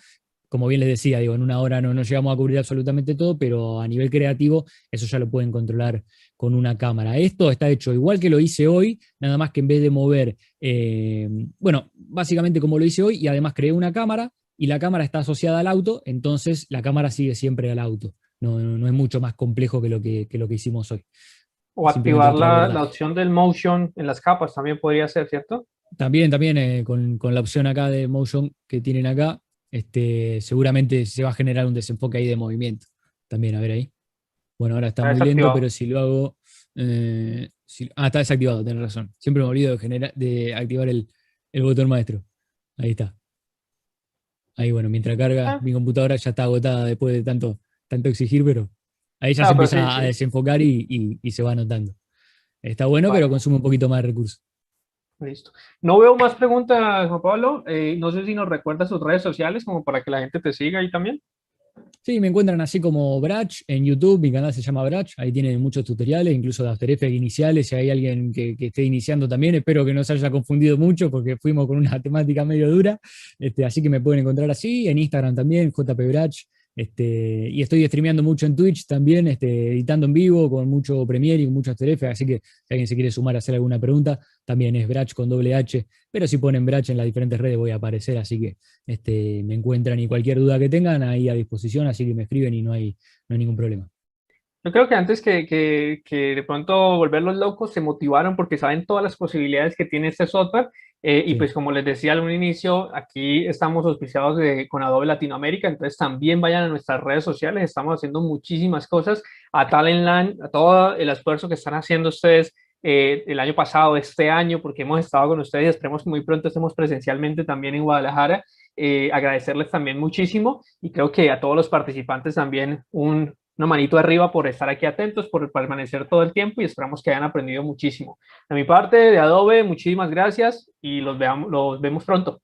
Como bien les decía, digo, en una hora no llegamos a cubrir absolutamente todo, pero a nivel creativo eso ya lo pueden controlar con una cámara. Esto está hecho igual que lo hice hoy, nada más que en vez de mover, bueno, básicamente como lo hice hoy, y además creé una cámara, y la cámara está asociada al auto, entonces la cámara sigue siempre al auto. No es mucho más complejo que lo que hicimos hoy. O Simplemente activar otro la abordaje. opción del motion en las capas también podría ser, ¿cierto? También con la opción acá de motion que tienen acá, seguramente se va a generar un desenfoque ahí de movimiento. También, a ver ahí. Bueno, ahora está Está muy lento, desactivado. pero si lo hago. Está desactivado, tenés razón. Siempre me olvido de activar el botón maestro. Ahí está. Ahí, bueno, mientras carga, Ah, mi computadora ya está agotada después de tanto exigir, pero ahí ya se no, pero sí, empieza a sí. desenfocar y se va notando. Está bueno, pero Vale, consume un poquito más de recursos. listo. No veo más preguntas, Juan Pablo. No sé si nos recuerdas sus redes sociales como para que la gente te siga ahí también. Sí, me encuentran así como Brach en YouTube, mi canal se llama Brach, ahí tienen muchos tutoriales, incluso de After Effects iniciales, si hay alguien que esté iniciando también, espero que no se haya confundido mucho porque fuimos con una temática medio dura, así que me pueden encontrar así, en Instagram también, JP Brach, y estoy streameando mucho en Twitch también, editando en vivo con mucho Premiere y con mucho After Effects, así que si alguien se quiere sumar a hacer alguna pregunta, también es Brach con doble H, pero si ponen Brach en las diferentes redes voy a aparecer, así que me encuentran y cualquier duda que tengan ahí a disposición, así que me escriben y no hay ningún problema. Yo creo que antes que de pronto volverlos locos se motivaron porque saben todas las posibilidades que tiene este software. Y Sí. pues como les decía al inicio, aquí estamos auspiciados con Adobe Latinoamérica, entonces también vayan a nuestras redes sociales, estamos haciendo muchísimas cosas, a Talentland, a todo el esfuerzo que están haciendo ustedes el año pasado, este año, porque hemos estado con ustedes y esperemos que muy pronto estemos presencialmente también en Guadalajara. Agradecerles también muchísimo y creo que a todos los participantes también una manito arriba por estar aquí atentos, por permanecer todo el tiempo y esperamos que hayan aprendido muchísimo. De mi parte, de Adobe, muchísimas gracias y los vemos pronto.